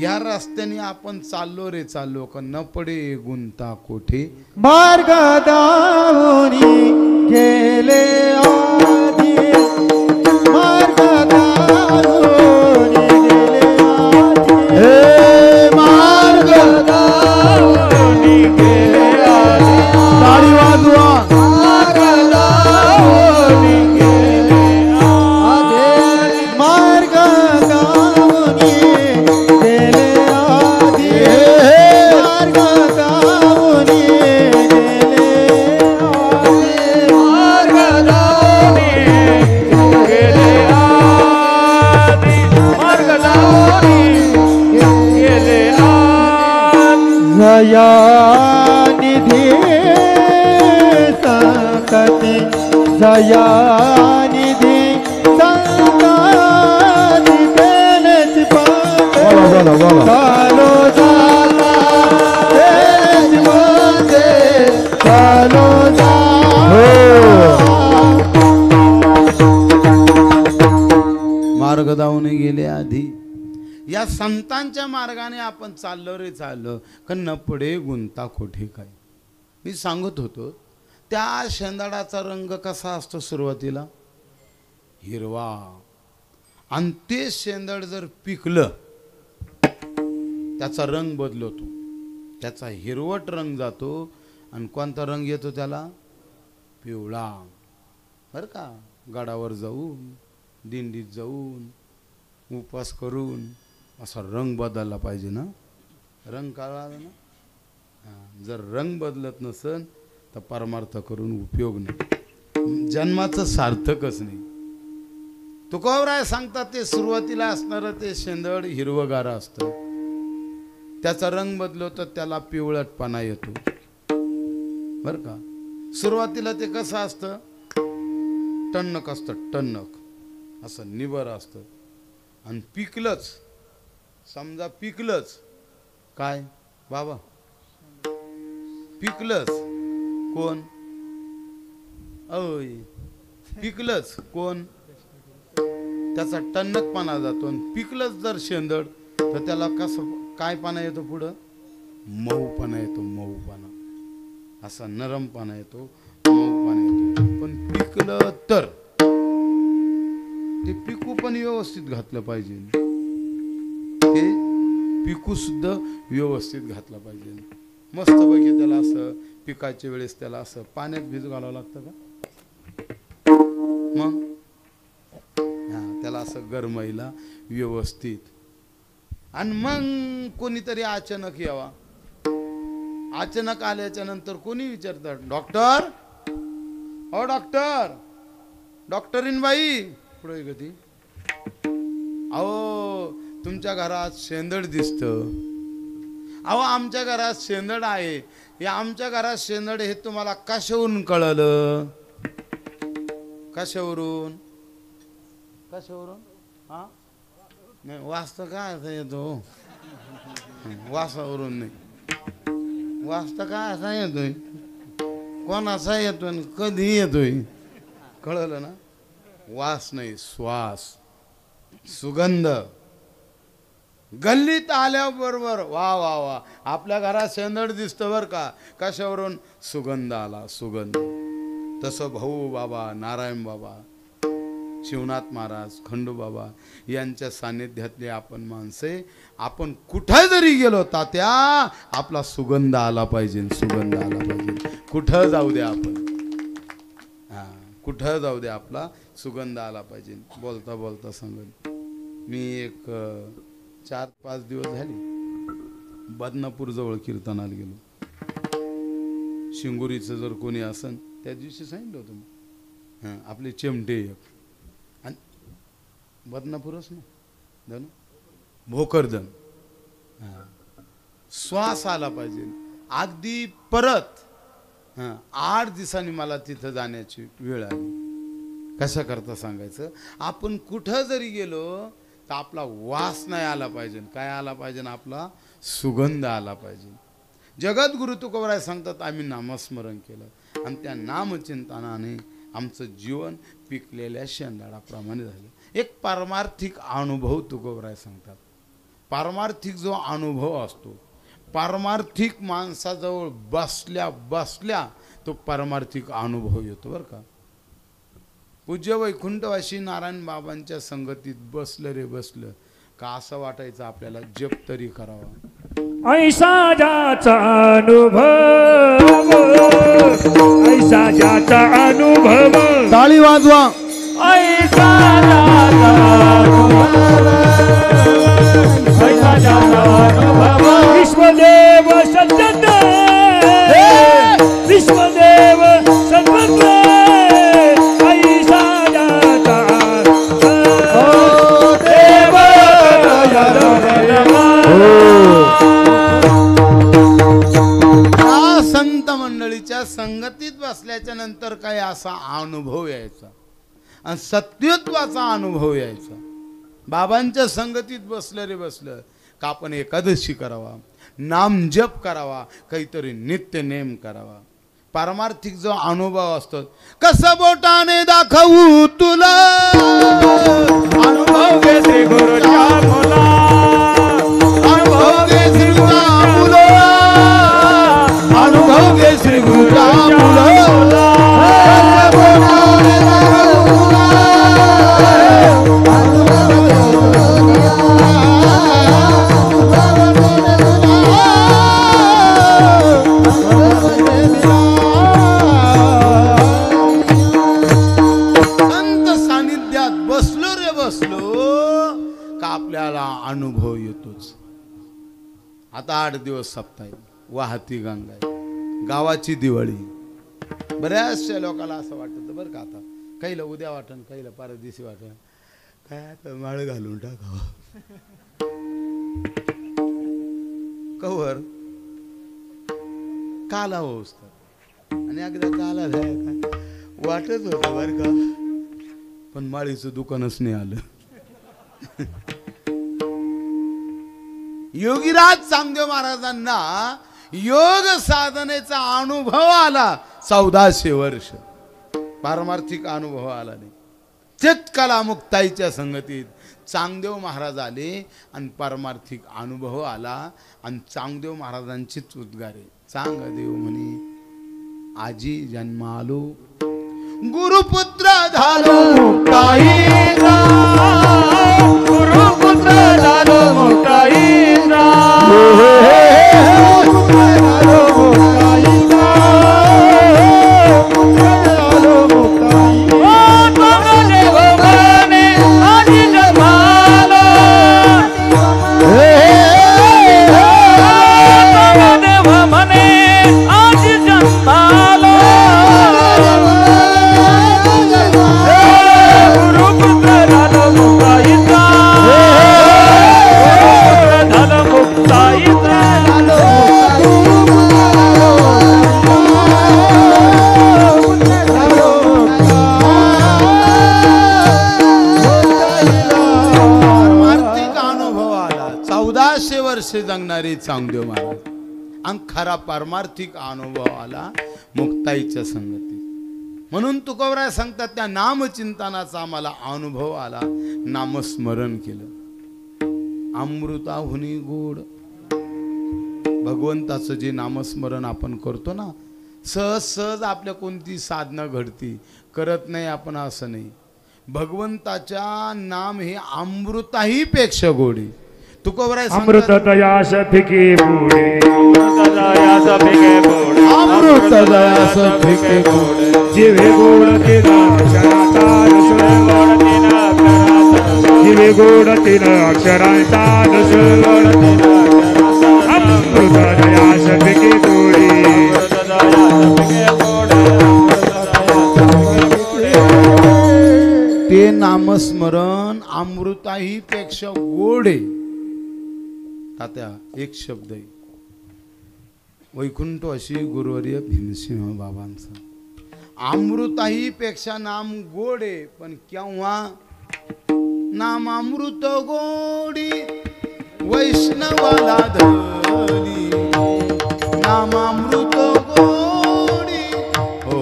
या रस्त्याने आपण चाललो रे चाललो का न पडे गुंता कोठे.
मार्ग दावनी गेले आधी मार्ग दावनी गेले आधी हे मार्ग दावनी गेले आधी ताळी वाजवा. मार्ग दावनी गेले आधी मार्ग दावनी गेले आधी मार्ग दावनी जया निधी संकटी जया निधी संकटी देण्याची चालो जाला देण्याची मागे चालो
मार्ग दावून गेले आधी. या संतांच्या मार्गाने आपण चाललो रे चाललो का न पडे गुंता कोठे काय. मी सांगत होतो त्या शेंदाडाचा रंग कसा असतो सुरुवातीला हिरवा आणि ते शेंदड जर पिकलं त्याचा रंग बदलतो. त्याचा हिरवट रंग जातो आणि कोणता रंग येतो त्याला पिवळा. बरं का गडावर जाऊन दिंडीत जाऊन उपवास करून असा रंग बदलला पाहिजे ना. रंग कळाला ना. जर रंग बदलत नसेल तर परमार्थ करून उपयोग नाही. जन्माचं सार्थकच नाही. तुकोबराय सांगतात ते सुरुवातीला असणारं ते शेंदड हिरवगार असतं. त्याचा रंग बदलतो त्याला पिवळटपणा येतो. बरं का सुरुवातीला ते कसं असतं टणक असतं टणक असं निबर असतं. आणि पिकलंच समजा पिकलंच काय बाबा पिकलंच कोण ओय पिकलंच कोण त्याचा टणकपणा जातो. आणि पिकलंच जर शेंदड तर त्याला कसं काय पाना येतो पुढं मऊपणा येतो. मऊपणा असा नरमपणा येतो मऊपणा येतो. पण पिकलं तर ते पिकू पण व्यवस्थित घातलं पाहिजे. ते पिकू सुद्धा व्यवस्थित घातलं पाहिजे. मस्त पैकी त्याला असं पिकाच्या वेळेस त्याला असं पाण्यात भिजू घालावं लागतं का मग त्याला असं गरमाईला व्यवस्थित. आणि मग कोणीतरी अचानक यावा. अचानक आल्याच्या नंतर कोणी विचारतात डॉक्टर ओ डॉक्टर डॉक्टरीन बाई पुढे गती अहो तुमच्या घरात शेंदड दिसतं. अहो आमच्या घरात शेंदड आहे. या आमच्या घरात शेंदड हे तुम्हाला कशावरून कळलं कशावरून कशावरून हा नाही वाचता काय असा येतो वासावरून नाही. वाचता काय असा येतोय कोणाचा येतोय आणि कधी येतोय कळलं ना. वास नाही श्वास सुगंध गल्लीत आल्याबरोबर वा वा वा, आपल्या घरात शेंदड दिसतं बरं का, कशावरून? सुगंध आला, सुगंध. तसं भाऊ बाबा, नारायण बाबा, शिवनाथ महाराज, खंडू बाबा यांच्या सानिध्यातले आपण माणसे, आपण कुठं जरी गेलो तात्या आपला सुगंध आला पाहिजे, सुगंध आला पाहिजे. कुठं जाऊ द्या आपण, हा कुठं जाऊ द्या आपला सुगंध आला पाहिजे. बोलता बोलता सांगेल मी एक 4-5 दिवस झाले बदनापूर जवळ कीर्तनाला गेलो. शिंगुरीचं जर कोणी असन त्या दिवशी सांगितलं होतं मी, हां आपले चिमटे एक आणि बदनापूरच ना भोकरदन, हां श्वास आला पाहिजे अगदी. परत 8 दिवसांनी मला तिथं जाण्याची वेळ आली. कशा करता सांगायचं, आपण कुठं जरी गेलो तर आपला वास नाही आला पाहिजे. काय आला पाहिजे? आपला सुगंध आला पाहिजे. जगद्गुरु तुकोबराय सांगतात आम्ही नामस्मरण केलं आणि त्या नामचिंतनाने आमचं जीवन पिकलेल्या शेंदाडाप्रमाणे झालं. एक पारमार्थिक अनुभव तुकोबराय सांगतात. पारमार्थिक जो अनुभव असतो, पारमार्थिक माणसाजवळ बसल्या बसल्या तो पारमार्थिक अनुभव येतो बरं का. पूज्य वैकुंठवासी नारायण बाबांच्या संगतीत बसलं रे बसलं का असं वाटायचं आपल्याला जप तरी करावा.
ऐसा ज्याचा अनुभव, ऐसा ज्याचा अनुभव,
टाळी वाजवा.
ऐसा ज्याचा अनुभव, ऐसा ज्याचा अनुभव. विश्वदेव सत्यदेव, विश्वदेव सत्यदेव, ऐसा ज्याचा देव
या संत मंडळीच्या संगतीत बसल्याच्या नंतर काय असा अनुभव यायचा आणि सत्यत्वाचा अनुभव यायचा. बाबांच्या संगतीत बसलं रे बसलं का आपण एकादशी करावा, नाम जप करावा, काहीतरी नित्य नेम करावा. पारमार्थिक जो अनुभव असतो, कसं बोटाने दाखवू तुला अनुभव घे श्री गुरुच्या मुला, अनुभव घे श्री गुरुच्या मुला, अनुभव घे श्री गुरुच्या मुला. अनुभव येतोच. आता 8 दिवस सप्ताह वाहती गंगा आहे, गावाची दिवाळी. बऱ्याचशा लोकांना असं वाटतं बरं का, आता काहीला उद्या वाटण, काहीला परदिवशी वाटण, काय आता माळ घालून टाकावं कवर काला होस आणि एकदा काला झाला का वाटत होतं बरं का, पण माळीचं दुकानच नाही आलं. योगीराज चांगदेव महाराजांना योग साधनेचा अनुभव आला 1400 वर्ष, पारमार्थिक अनुभव आला नाही. चित्कला मुक्ताईच्या संगतीत चांगदेव महाराज आले आणि पारमार्थिक अनुभव आला आणि चांगदेव महाराजांचीच उद्गारे. चांगदेव म्हणे आजी जन्मालो गुरुपुत्र झालो मुक्ताईचा, गुरुपुत्र झालो मुक्ताईचा, जगणारे चांगदेव महाराज आणि खरा पारमार्थिक अनुभव आला मुक्ताईच्या संगतीत. म्हणून तुकोबराय सांगतात त्या नामचिंतनाचा आम्हाला अनुभव आला, नामस्मरण केलं. अमृताहुनी गोड. भगवंताचं जे नामस्मरण आपण करतो ना, सहज सहज आपल्या कोणती साधना घडती, करत नाही आपण असं नाही. भगवंताच्या नाम हे अमृताही पेक्षा गोडी. तुकोबराय
अमृत दयास फिके बोडे,
अमृत दयास फिके गोड.
जिवे गोड तिला अक्षराचा रस, जिवे गोड तिला अक्षराचा रस. अमृत दयास फिके बोडे,
ते नामस्मरण अमृताही पेक्षा गोड आहे. तात्या एक शब्द आहे, वैकुंठ अशी गुरुवर्य भीमसिंह बाबांचं. अमृताही पेक्षा नाम गोड आहे, पण केव्हा? नाम अमृत गोडी वैष्णवाला धनी. नाम अमृत गोडी हो.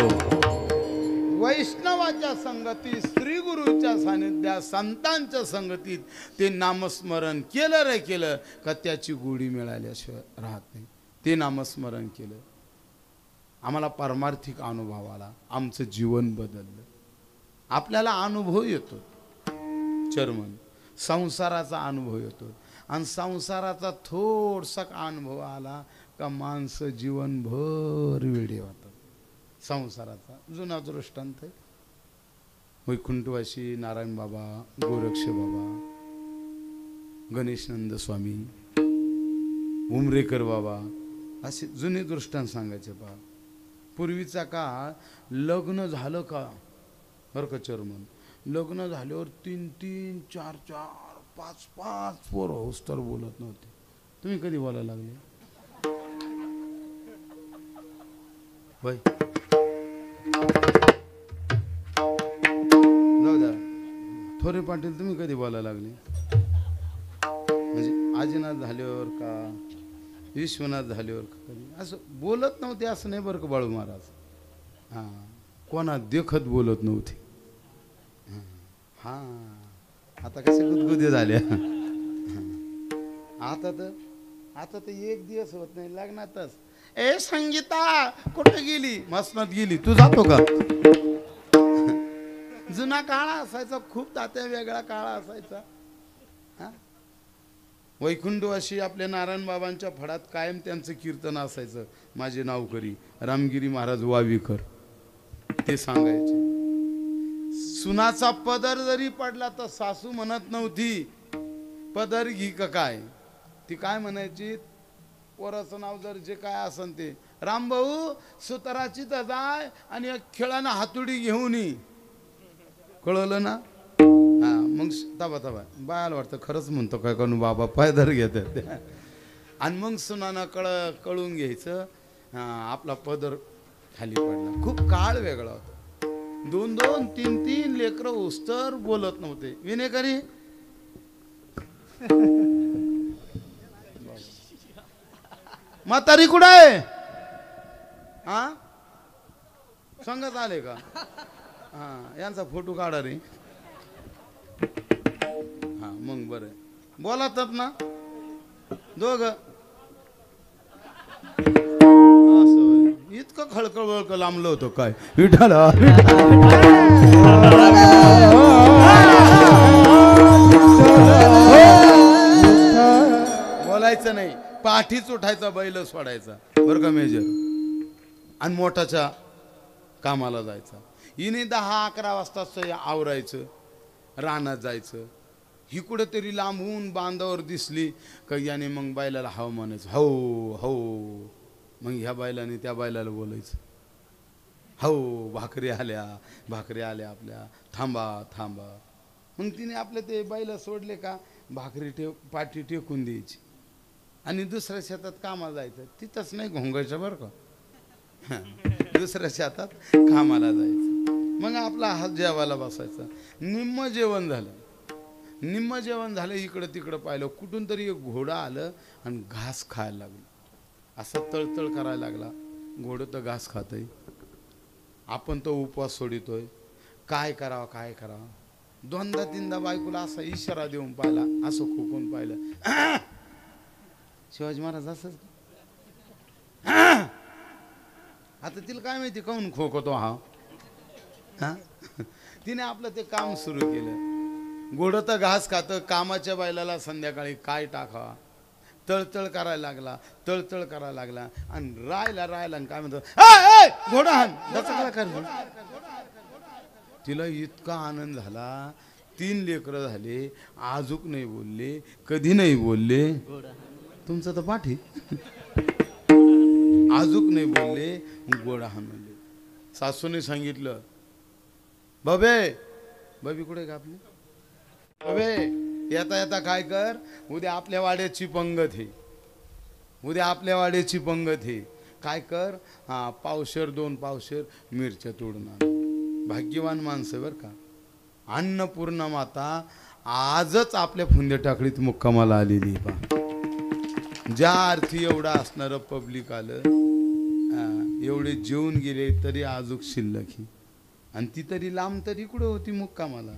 वैष्णवाच्या संगतीत, श्री गुरुच्या सानिध्यात, संतांच्या संगतीत ते नामस्मरण केलं रे केलं का त्याची गोडी मिळाल्याशिवाय राहत नाही. ते नामस्मरण केलं, आम्हाला पारमार्थिक अनुभव आला, आमचं जीवन बदललं. आपल्याला अनुभव येतो चर्मन, संसाराचा अनुभव येतो, आणि संसाराचा थोडसा अनुभव आला का माणसं जीवनभर वेडे होतात. संसाराचा जुना दृष्टांत आहे. वैकुंठवासी नारायण बाबा, गोरक्ष बाबा, गणेशनंद स्वामी, उमरेकर बाबा, असे जुने दृष्टांत सांगायचे. पहा, पूर्वीचा काळ लग्न झालं का बरं का चर्मन, लग्न झाल्यावर 3-3, 4-4, 5-5 पोरं होस तर बोलत नव्हते. तुम्ही कधी बोलायला लागले बाई? जाऊ द्या. थोरे पाटील तुम्ही कधी बोलायला लागले? म्हणजे आजीनाथ झाल्यावर का विश्वनाथ झाल्यावर का कधी असं बोलत नव्हते असं नाही बरं का बाळू महाराज. हां, कोणा देखत बोलत नव्हते. हां, आता कसे गुदगुदे झाले. आता तर एक दिवस होत नाही लग्नातच, ए संगीता कुठे गेली? मसनात गेली. तू जातो का? जुना काळा असायचा, खूप तात्या वेगळा काळा असायचा. हा, वैकुंठवासी आपल्या नारायण बाबांच्या फडात कायम त्यांचं कीर्तन असायचं. माझे नाव करी रामगिरी महाराज वावीकर, ते सांगायचे. सुनाचा पदर जरी पडला तर सासू म्हणत नव्हती पदर घी का काय, ती काय म्हणायची? पोराचं नाव जर जे काय असन ते, रामभाऊ सुताराची तर जाय आणि एक खेळानं हातुडी घेऊन ये. कळलं ना? हा, मग तबा बायाला वाटतं खरंच म्हणतो काय करून बाबा पायदर घेतात. आणि मग सुनानं कळून घ्यायचं आपला पदर खाली पडला. खूप काळ वेगळा होता. 2-2, 3-3 लेकरं उस्तर बोलत नव्हते. विनेकरी म्हातारी कुठं आहे? हा, संगत आले का? हा, यांचा फोटो काढा रे. हा, मग बरं बोलातात ना दोघ. इतकं खळखळ वळकळ लांबलं होतं काय? विठाला बोलायचं नाही, पाठीच उठायचा, बैल सोडायचा बरं का मेजर, आणि मोठाच्या कामाला जायचा. हिने 10-11 वाजता आवरायचं, रानात जायचं. ही कुठेतरी लांबून बांधावर दिसली का याने मग बैलाला हाव म्हणायचं, हो हो. मग ह्या बैलाने त्या बैलाला बोलायचं, हो भाकरी आल्या आपल्या, थांबा थांबा. मग तिने आपले ते बैल सोडले का भाकरी पाठी टेकून द्यायची आणि दुसऱ्या शेतात कामाला जायचं. तिथंच नाही घोंगायचं बरं का, दुसऱ्या शेतात कामाला जायचं. मग आपला हात जेवायला बसायचा. निम्म जेवण झालं, इकडं तिकडं पाहिलं, कुठून तरी एक घोडा आलं आणि घास खायला लागलं. असं तळतळ करायला लागला. घोडं तर घास खातंय, आपण तो उपवास सोडितोय. काय करावं. दोनदा तीनदा बायकोला असा इशारा देऊन पाहिला, असं खोकून पाहिलं. शिवाजी महाराज असंच आता तिला काय माहिती काऊन खोकतो हा. तिने आपलं ते काम सुरू केलं. घोडं तर घास खातं, कामाच्या बायलाला संध्याकाळी काय टाकावा, तळतळ करायला लागला, तळतळ करायला लागला. आणि रायला आणि काय म्हणतो, घोडा हाण कर. तिला इतका आनंद झाला. 3 लेकरं झाले, आजूक नाही बोलले, कधी नाही बोलले. तुमचं तर पाठी आजूक नाही बोलले, घोडा हाण म्हणले. सासूने सांगितलं, बबी कुठे का आपली बबे, येता येता काय कर, उद्या आपल्या वाड्याची पंगत आहे, उद्या आपल्या वाड्याची पंगत आहे. काय कर, 1 पावशेर 2 पावशेर मिरच्या तोडून आण. भाग्यवान माणसं बर का. अन्नपूर्णा माता आजच आपल्या फुंदे टाकडीत मुक्कामाला आलेली पा. ज्या अर्थी एवढा असणारं पब्लिक आलं, एवढे जेवून गेले तरी आजूक शिल्लक ही. आणि ती तरी लांब तरी कुठं होती मुक्कामाला.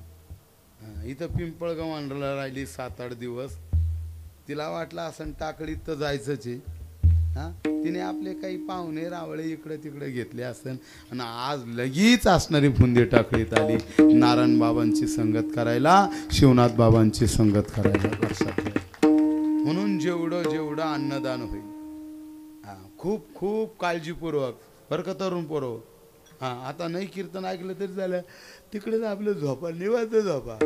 इथं पिंपळगावांना राहिली 7-8 दिवस. तिला वाटलं असं टाकडीत तर जायचंच आहे. तिने आपले काही पाहुणे रावळे इकडे तिकडे घेतले असेल आणि आज लगेच असणारी फुंदे टाकडीत आली नारायण बाबांची संगत करायला, शिवनाथ बाबांची संगत करायला. लक्षात म्हणून जेवढं अन्नदान होईल खूप खूप काळजीपूर्वक बरं का तरुण पोरं. आता नाही कीर्तन ऐकलं तरी झालं, तिकडेच आपलं झोपा, निवांत झोपा.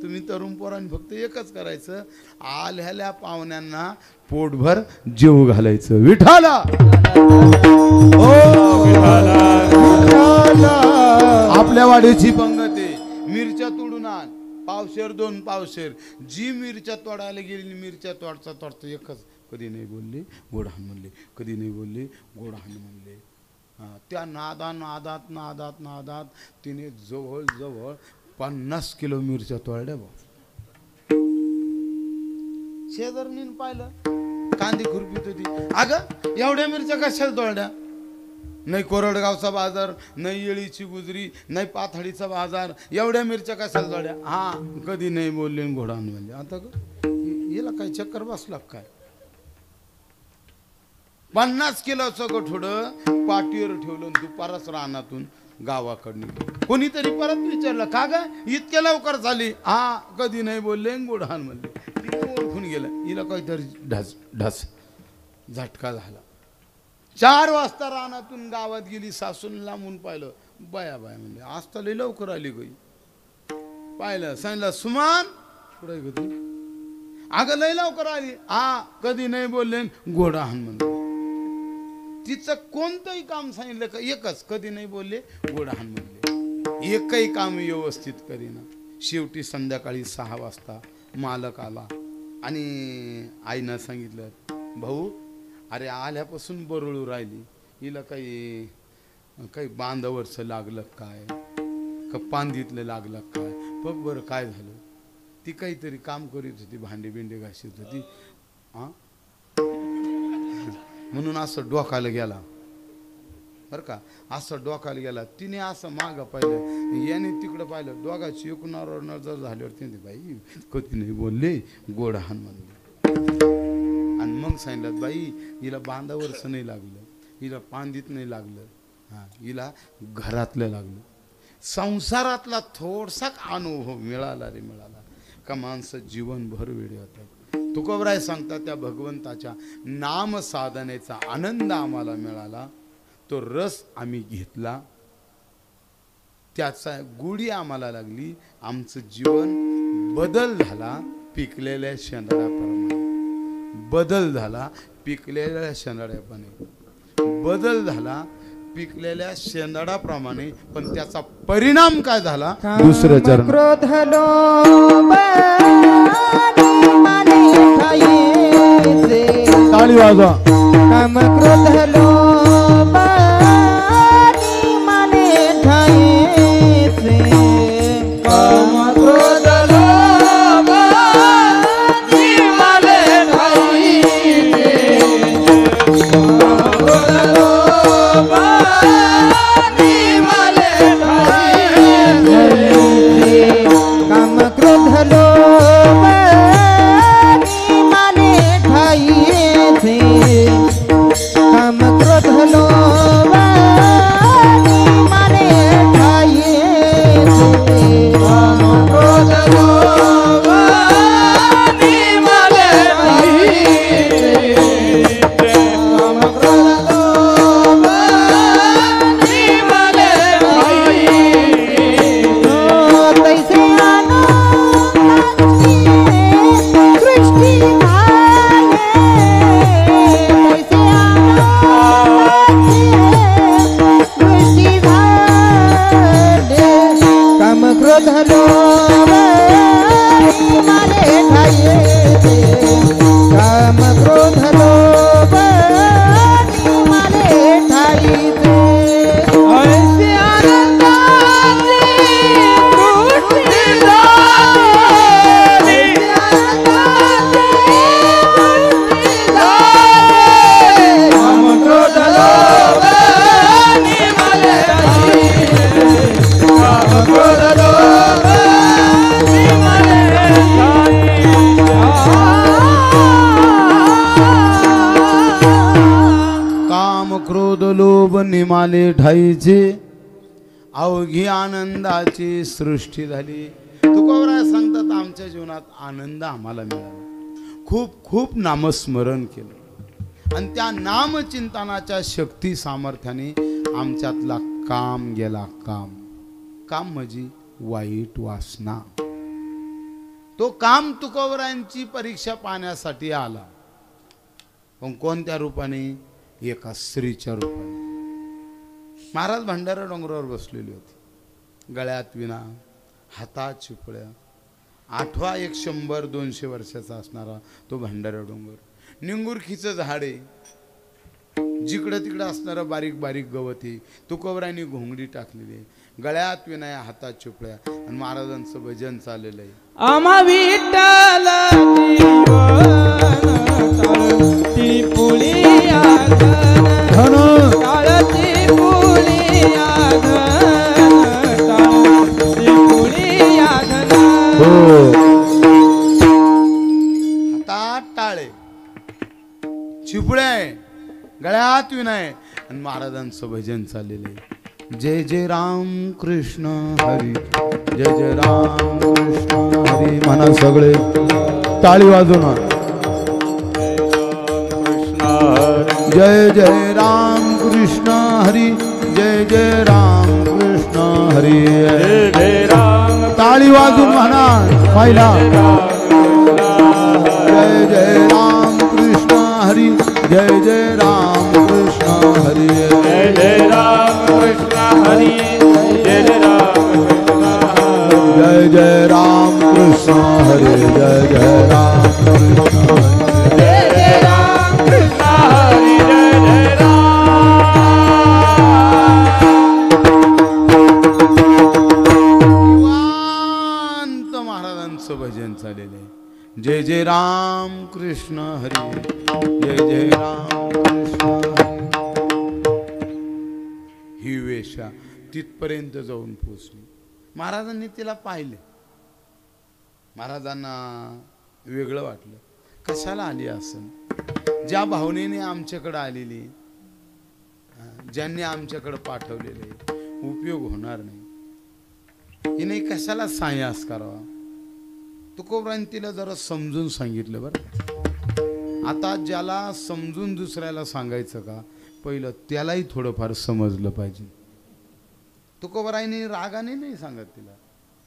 तुम्ही तरुण पोरांनी फक्त एकच करायचं, आल्याल्या पाहुण्यांना पोटभर जेव घालायचं. विठाला आपल्या वाडीची पंगत आहे, मिरच्या तोडून आण, 1 पावशेर 2 पावशेर. जी मिरच्या तोडायला गेली, मिरच्या तोडता एकच, कधी नाही बोलले गोडहान म्हणले, कधी नाही बोलले गोडहान म्हणले. त्या नादात तिने जवळ 50 किलो मिरच्या तोडल्या. शेजारनी पाहिलं, कांदी खुरपीत होती. अगं एवढ्या मिरच्या कशाला तोडल्या? नाही कोरडगावचा बाजार, नाही येळीची गुजरी, नाही पाथडीचा बाजार, एवढ्या मिरच्या कशाला तोडल्या? कधी नाही बोलले घोडान म्हणले. आता हिला काय चक्कर बसला काय? 50 किलोचं गठोडं पाठीवर ठेवलं, दुपारच रानातून गावाकडनं कोणीतरी परत विचारलं, का ग इतक्या लवकर झाली? कधी नाही बोलले गोडहान म्हणले. तिने ओळखून गेलं, हिला काहीतरी ढस झटका झाला. 4 वाजता रानातून गावात गेली. सासून लांबून पाहिलं, बाया म्हणले, आज तर लई लवकर आली गई. पाहिलं, सांगितलं, सुमान कुठे ग तू? अगं लई लवकर आली. कधी नाही बोलले गोडहान म्हणले. तिचं कोणतंही काम सांगितलं का एकच, कधी नाही बोलले गोडहान म्हणले. एकही काम व्यवस्थित करीना. शेवटी संध्याकाळी 6 वाजता मालक आला आणि आईनं सांगितलं, भाऊ अरे आल्यापासून बरळू राहिली, हिला काही बांधावरचं लागलं काय, का पांदीतलं लागलं काय, बघ बरं काय झालं. ती काहीतरी काम करीत होती, भांडी बिंडे घासत होती. म्हणून असं डोकायला गेला बरं का, असं डोकायला गेला. तिने असं मागं पाहिलं, याने तिकडं पाहिलं, दोघाची एकूणावर नजर झाल्यावर तिने, बाई कधी नाही बोलले गोडहान म्हणले. आणि मग सांगितलं, बाई हिला बांधावरचं नाही लागलं, हिला पांदीत नाही लागलं, हिला घरातलं लागलं. संसारातला थोडसा अनुभव मिळाला का माणसं जीवनभर वेळे होतात. तुकोबराय सांगतात, त्या भगवंताच्या नाम साधनेचा आनंद आम्हाला मिळाला, तो रस आम्ही घेतला, त्याचा गुढी आम्हाला लागली. आमचं जीवन बदल झाला पिकलेल्या शेंदाड्याप्रमाणे, बदल झाला पिकलेल्या शेंदाड्याप्रमाणे, बदल झाला पिकलेल्या शेंदाडाप्रमाणे. पण त्याचा परिणाम काय झाला? दुसरं चरण, क्रोध ताळी वाजवा. काम क्रोध लोभ माने ठायचे, काम क्रोध लोभ माने ठायचे, काम क्रोध लोभ माने ठायचे. माली ठाईची अवघी आनंदाची सृष्टी झाली. तुकोबराय सांगतात आमच्या जीवनात आनंद आम्हाला मिळाला. खूप खूप नामस्मरण केलं आणि त्या नामचिंतनाच्या शक्ती सामर्थ्याने आमच्यातला काम गेला. काम म्हणजे वाईट वासना. तो काम तुकोबरायांची परीक्षा पाहण्यासाठी आला. पण कोणत्या रूपाने? एका स्त्रीच्या रूपाने. महाराज भंडारा डोंगरावर बसलेली होती. गळ्यात विणा, हातात चिपळ्या. आठवा 100-200 वर्षाचा असणारा तो भंडारा डोंगर. निंगुरखीचं झाड आहे. जिकडं तिकडं असणारं बारीक बारीक गवत आहे. तुकोबरायांनी घोंगडी टाकलेली आहे. गळ्यात विना, हातात चिपळ्या आणि महाराजांचं भजन चाललेलं आहे.
आम्हा विठ्ठल ती पुळी धन काळती पुळी
हातात टाळे, चिपळे आहे, गळ्यात विनाय आणि महाराजांचं भजन चाललेलं आहे. जय जय राम कृष्ण हरी, जय जय राम कृष्ण हरी. म्हणा सगळे टाळी वाजवून. जय जय राम कृष्ण हरी, जय जय राम कृष्ण हरी.
जय जय राम
टाळी वाजून म्हणा पहिला. जय जय राम कृष्ण हरी, जय जय राम कृष्ण हरी.
जय जय राम कृष्ण हरी, जय जय राम कृष्ण हरी.
जय जय राम कृष्ण हरी, जय जय राम कृष्ण हरी.
जय जय राम कृष्ण हरी, जय जय राम.
निवांत महाराजांचं भजन चाललेलं आहे. जय जय राम कृष्ण हरी, जय जय राम कृष्ण हरी. ही वेशा तिथपर्यंत जाऊन पोचली. महाराजांनी तिला पाहिले. महाराजांना वेगळं वाटलं. कशाला आली असं? ज्या भावनेने आमच्याकडे आलेली, ज्यांनी आमच्याकडे पाठवलेले, उपयोग होणार नाही. हिने कशाला सायास करावा? तुकोबरायांनी तिला जरा समजून सांगितलं. बरं, आता ज्याला समजून दुसऱ्याला सांगायचं का, पहिलं त्यालाही थोडंफार समजलं पाहिजे. तुकोबरायांनी रागाने नाही सांगत तिला.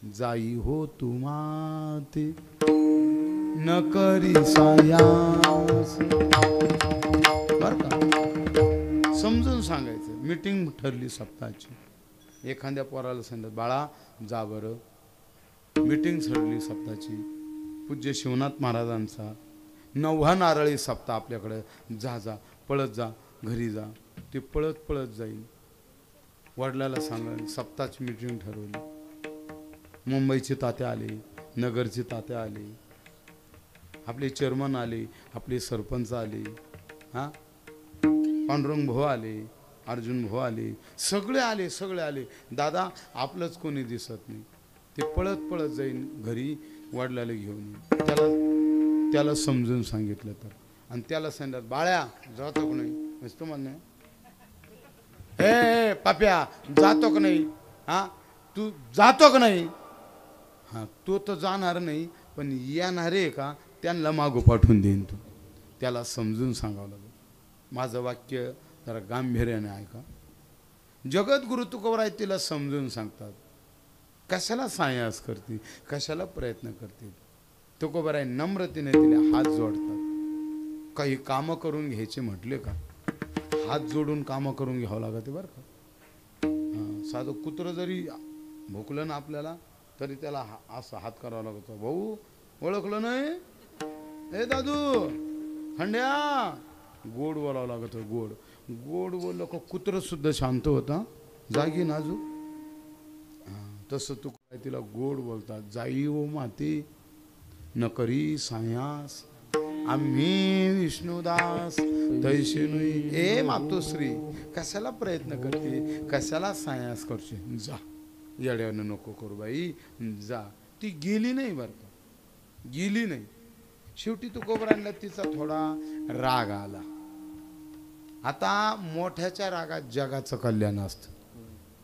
जाई हो तुमाते न करी सायास. बर का, समजून सांगायचं. मीटिंग ठरली सप्ताहाची. एखाद्या पोराला सांगितलं, बाळा जा बरं. मीटिंग ठरली सप्ताहाची. पूज्य शिवनाथ महाराजांचा 9 नारळी सप्ताह आपल्याकडे. जा जा, पळत जा, घरी जा. ते पळत पळत जाईल. वडिलाला सांगा सप्ताहाची मीटिंग ठरवली. मुंबईचे तात्या आले, नगरचे तात्या आले, आपले चेअरमन आले, आपले सरपंच आले, हां पांडुरंग भाऊ आले, अर्जुन भाऊ आले, सगळे आले, सगळे आले. दादा आपलंच कोणी दिसत नाही. ते पळत पळत जाईन घरी, वडिलाला घेऊन येईन. त्याला समजून सांगितलं तर. आणि त्याला सांगितलं, बाळ्या जातो का नाही? नसतो म्हणणं, हे पाप्या जातो का नाही? हां तू जातो का नाही? हां तो तर जाणार नाही, पण येणार आहे का त्यांना मागो पाठवून देईन. तू त्याला समजून सांगावं लागेल. माझं वाक्य जरा गांभीर्याने ऐका. जगद्गुरु तुकोबराय तिला समजून सांगतात. कशाला सायास करते, कशाला प्रयत्न करते. तुकोबराय नम्रतेने तिला हात जोडतात. काही कामं करून घ्यायचे म्हटले का, हात जोडून कामं करून घ्यावं लागते. बरं का, साधं कुत्रं जरी भुकलं ना आपल्याला, तरी त्याला असं हात करावा लागतो. भाऊ ओळखलं नाही? ए दादू खंड्या, गोड बोलावं लागत. गोड गोड बोललं का कुत्रं सुद्धा शांत होता, जागी नाजू. तसं तू काय तिला गोड बोलतात. जाई ओ माती न करी सायास, आम्ही विष्णुदास तैशिनुई. ए मातोश्री, कशाला प्रयत्न करते, कशाला सायास करते? जा, येड्यानं नको करू बाई, जा. ती गेली नाही बरं का, गेली नाही. शेवटी तुकोबरायांना तिचा थोडा राग आला. आता मोठ्याच्या रागात जगाचं कल्याण असतं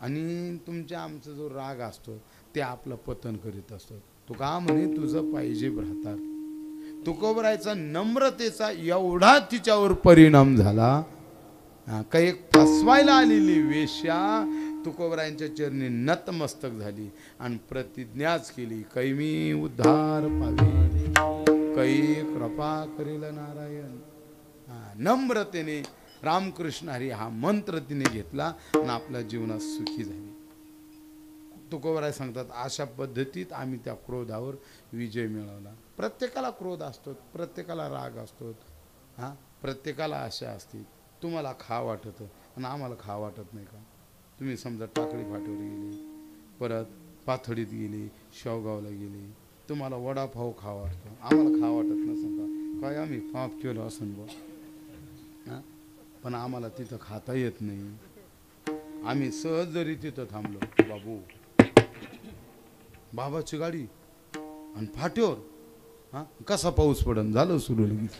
आणि तुमच्या आमचा जो राग असतो ते आपलं पतन करीत असतो. तू का म्हणे तुझं पाहिजे भ्रातार. तुकोबरायचा नम्रतेचा एवढा तिच्यावर परिणाम झाला. काही एक फसवायला आलेली वेश्या तुकोबरायांच्या चरणी नतमस्तक झाली आणि प्रतिज्ञाच केली, कै मी उद्धार पावे, कै कृपा करील नारायण. नम्रतेने रामकृष्ण हरी हा मंत्र तिने घेतला आणि आपल्या जीवनात सुखी झाली. तुकोबराय सांगतात अशा पद्धतीत आम्ही त्या क्रोधावर विजय मिळवला. प्रत्येकाला क्रोध असतो, प्रत्येकाला राग असतो, प्रत्येकाला आशा असते. तुम्हाला खा वाटतं आणि आम्हाला खा वाटत नाही का? तुम्ही समजा टाकळी फाटीवर गेले, परत पाथडीत गेले, शेवगावला गेले, तुम्हाला वडापाव खा वाटतो, आम्हाला खा वाटत नसेल का? काय आम्ही पाप केलं असं बा, पण आम्हाला तिथं खाता येत नाही. आम्ही सहज जरी तिथं थांबलो, बाबू बाबाची गाडी आणि फाट्यावर कसा पाऊस पडन झालं सुरू लगेच.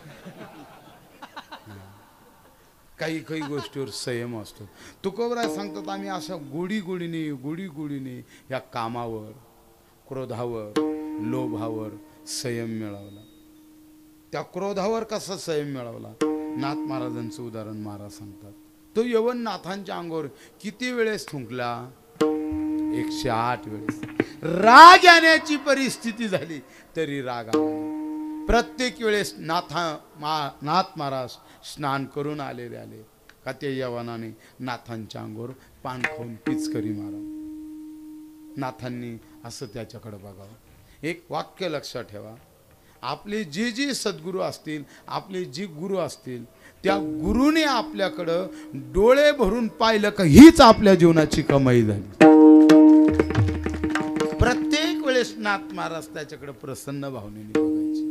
काही काही गोष्टीवर संयम असतो. तुकोबराय सांगतात आम्ही अशा गोडी-गोडीने या कामावर, क्रोधावर, लोभावर संयम मिळवला. त्या क्रोधावर कसा संयम मिळवला? नाथ महाराजांचं उदाहरण महाराज सांगतात. तो यवन नाथांच्या अंगावर किती वेळेस थुंकला? 108 वेळेस. राग येण्याची परिस्थिती झाली तरी राग आला. प्रत्येक वेळेस नाथ महाराज स्नान करून आले का त्या यवनाने नाथांच्या अंगावर पान खाऊन पिचकरी मारा. नाथांनी असं त्याच्याकडे बघावं. एक वाक्य लक्षात ठेवा, आपले जे जे सद्गुरू असतील, आपले जे गुरु असतील, त्या गुरुने आपल्याकडं डोळे भरून पाहिलं का हीच आपल्या जीवनाची कमाई झाली. प्रत्येक वेळेस नाथ महाराज त्याच्याकडे प्रसन्न भावनेने बघायचे,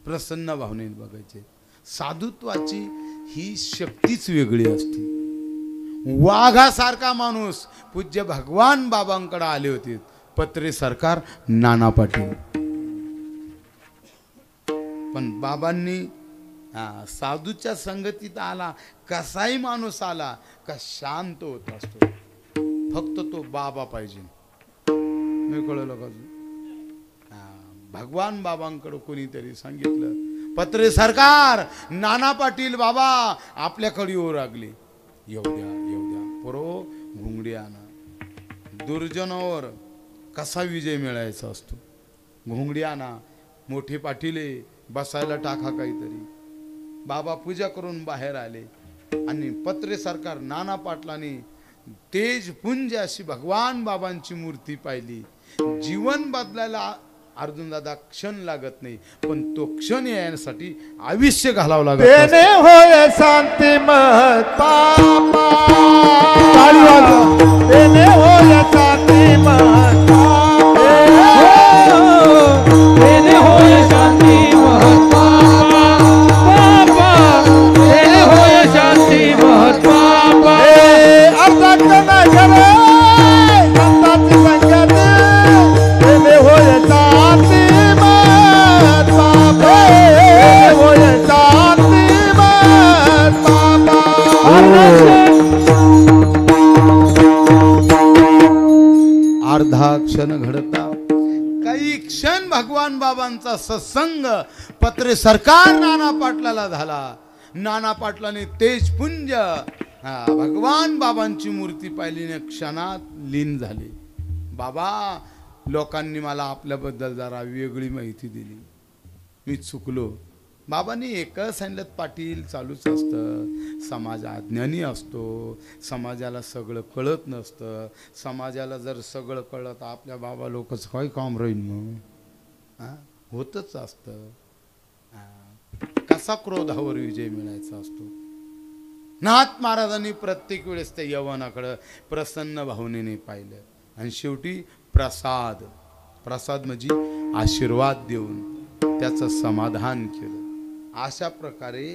प्रसन्न भावनेने बघायचे. साधुत्वाची ही शक्तीच वेगळी असते. वाघासारखा माणूस पूज्य भगवान बाबांकडे आले होते. पत्रे सरकार नाना पाटील, पण बाबांनी साधूच्या संगतीत आला, कसाही माणूस आला का शांत होत असतो. फक्त तो बाबा पाहिजे. मी कळलं का? भगवान बाबांकडे कोणीतरी सांगितलं, पत्रे सरकार नाना पाटील बाबा आपल्याकडे येऊ लागले. येऊ द्या परो घुंगडी आणा. दुर्जनावर कसा विजय मिळायचा असतो. घुंगडी आणा, मोठे पाटीले बसायला टाका काहीतरी. बाबा पूजा करून बाहेर आले आणि पत्रे सरकार नाना पाटलांनी तेजपुंज अशी भगवान बाबांची मूर्ती पाहिली. जीवन बदलायला अर्जुन दादा क्षण लागत नाही, पण तो क्षण येण्यासाठी आयुष्य घालावं लागत.
देणे होय शांती महत्ता, देणे होय शांती महत्ता,
देणे होय शांती महत्वा बाबा, देणे होय शांती महत्वा.
अर्धात नाही झाले संतांची संख्या, देणे होय शांती महत्ता, देणे होय शांती महत्ता.
अर्धा क्षण घडता, काही क्षण भगवान बाबांचा सत्संग पत्रे सरकार नाना पाटलाला झाला. नाना पाटलाने तेजपुंज भगवान बाबांची मूर्ती पाहिलीने क्षणात लीन झाले. बाबा लोकांनी मला आपल्याबद्दल जरा वेगळी माहिती दिली, मी चुकलो. बाबांनी एकच सांगितलं, पाटील चालूच असतं, समाज अज्ञानी असतो, समाजाला सगळं कळत नसतं. समाजाला जर सगळं कळलं तर आपल्या बाबा लोकच काय काम राहील मग. होतच असतं. कसा क्रोधावर विजय मिळायचा असतो. नाथ महाराजांनी प्रत्येक वेळेस त्या यवनाकडं प्रसन्न भावनेने पाहिलं आणि शेवटी प्रसाद म्हणजे आशीर्वाद देऊन त्याचं समाधान केलं. अशा प्रकारे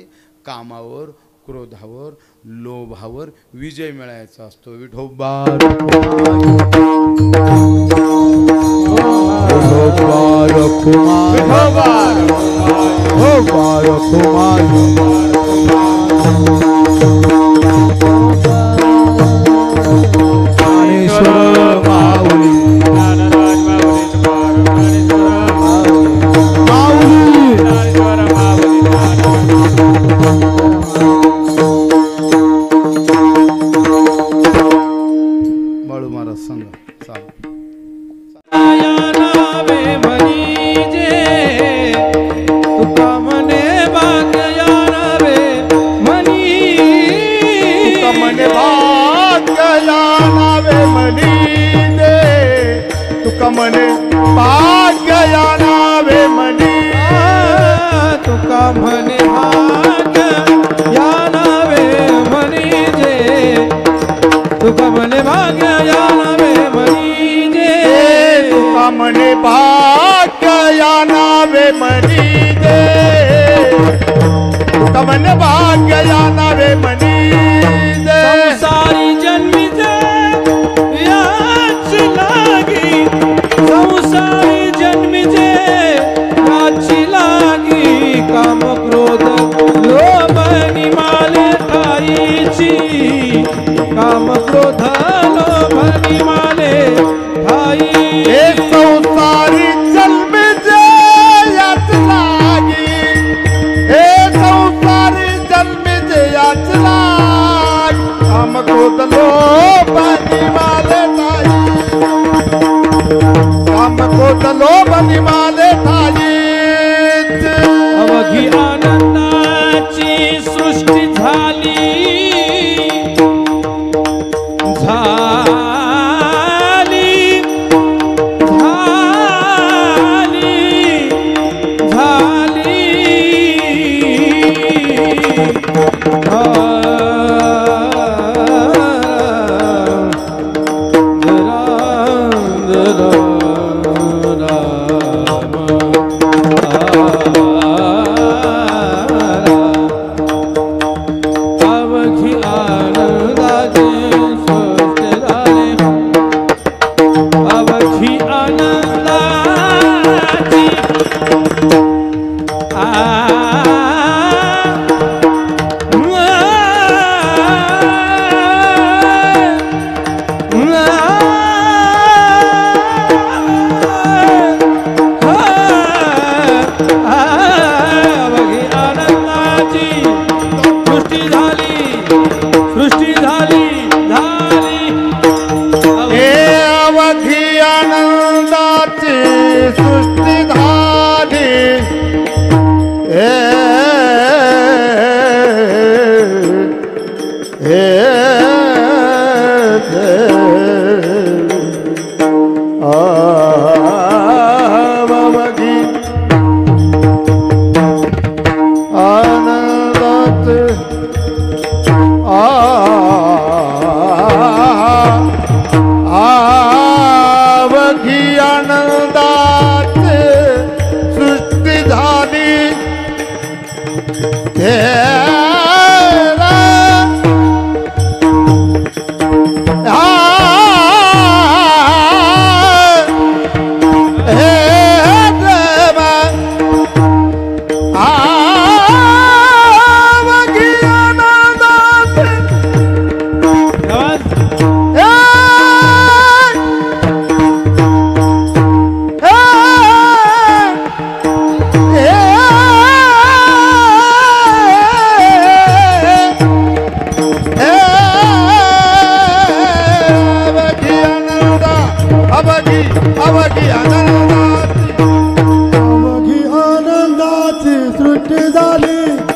कामावर, क्रोधावर, लोभावर विजय मिळायचा असतो. विठोबा
विठोबा
ज्ञानेश्वर माऊली
ज्ञानराज माऊली तुकाराम ज्ञानेश्वर
माऊली
ज्ञानेश्वर माऊली
बाळू महाराज संघ चाल
या नावे म्हणीजे तुका मने भाग्य या नावे म्हणी
तुका मने भाग्य या नावे म्हणी दे तुका मने भाग्य या नावे म्हणी
तुका म्हणे भाग्य या नावे म्हणीजे तुका म्हणे भाग्य या नावे म्हणीजे
तुका मने भाग्य या नावे म्हणी दे तुका मने भाग्य या नावे म्हणी दे
संसारी जन्मीचे याच लागी संसारी जन्मीचे याची लागी काम क्रोध लोभ निमाले ठाईची काम क्रोध लोभ निमाले ठाई
हे संसारी जन्मी जे याच लागी हे संसारी जन्मी जे याच लागी काम क्रोध लोभ निमाले ठाई काम क्रोध लोभ निमाले ठाई
अवघी आनंदाची सृष्टी झाली झाली झाली झाली अवघी आनंदाची सृष्टी झाली अवघी आनंदाची अवघी आनंदाची सृष्टी झाली सृष्टी झाली झाली
हे अवघी आनंदाची सृष्टी झाली हे हे अवघी आनंदात अवघी आनंदात सृष्टी झाली हे अवघी आनंदाची सृष्टी झाली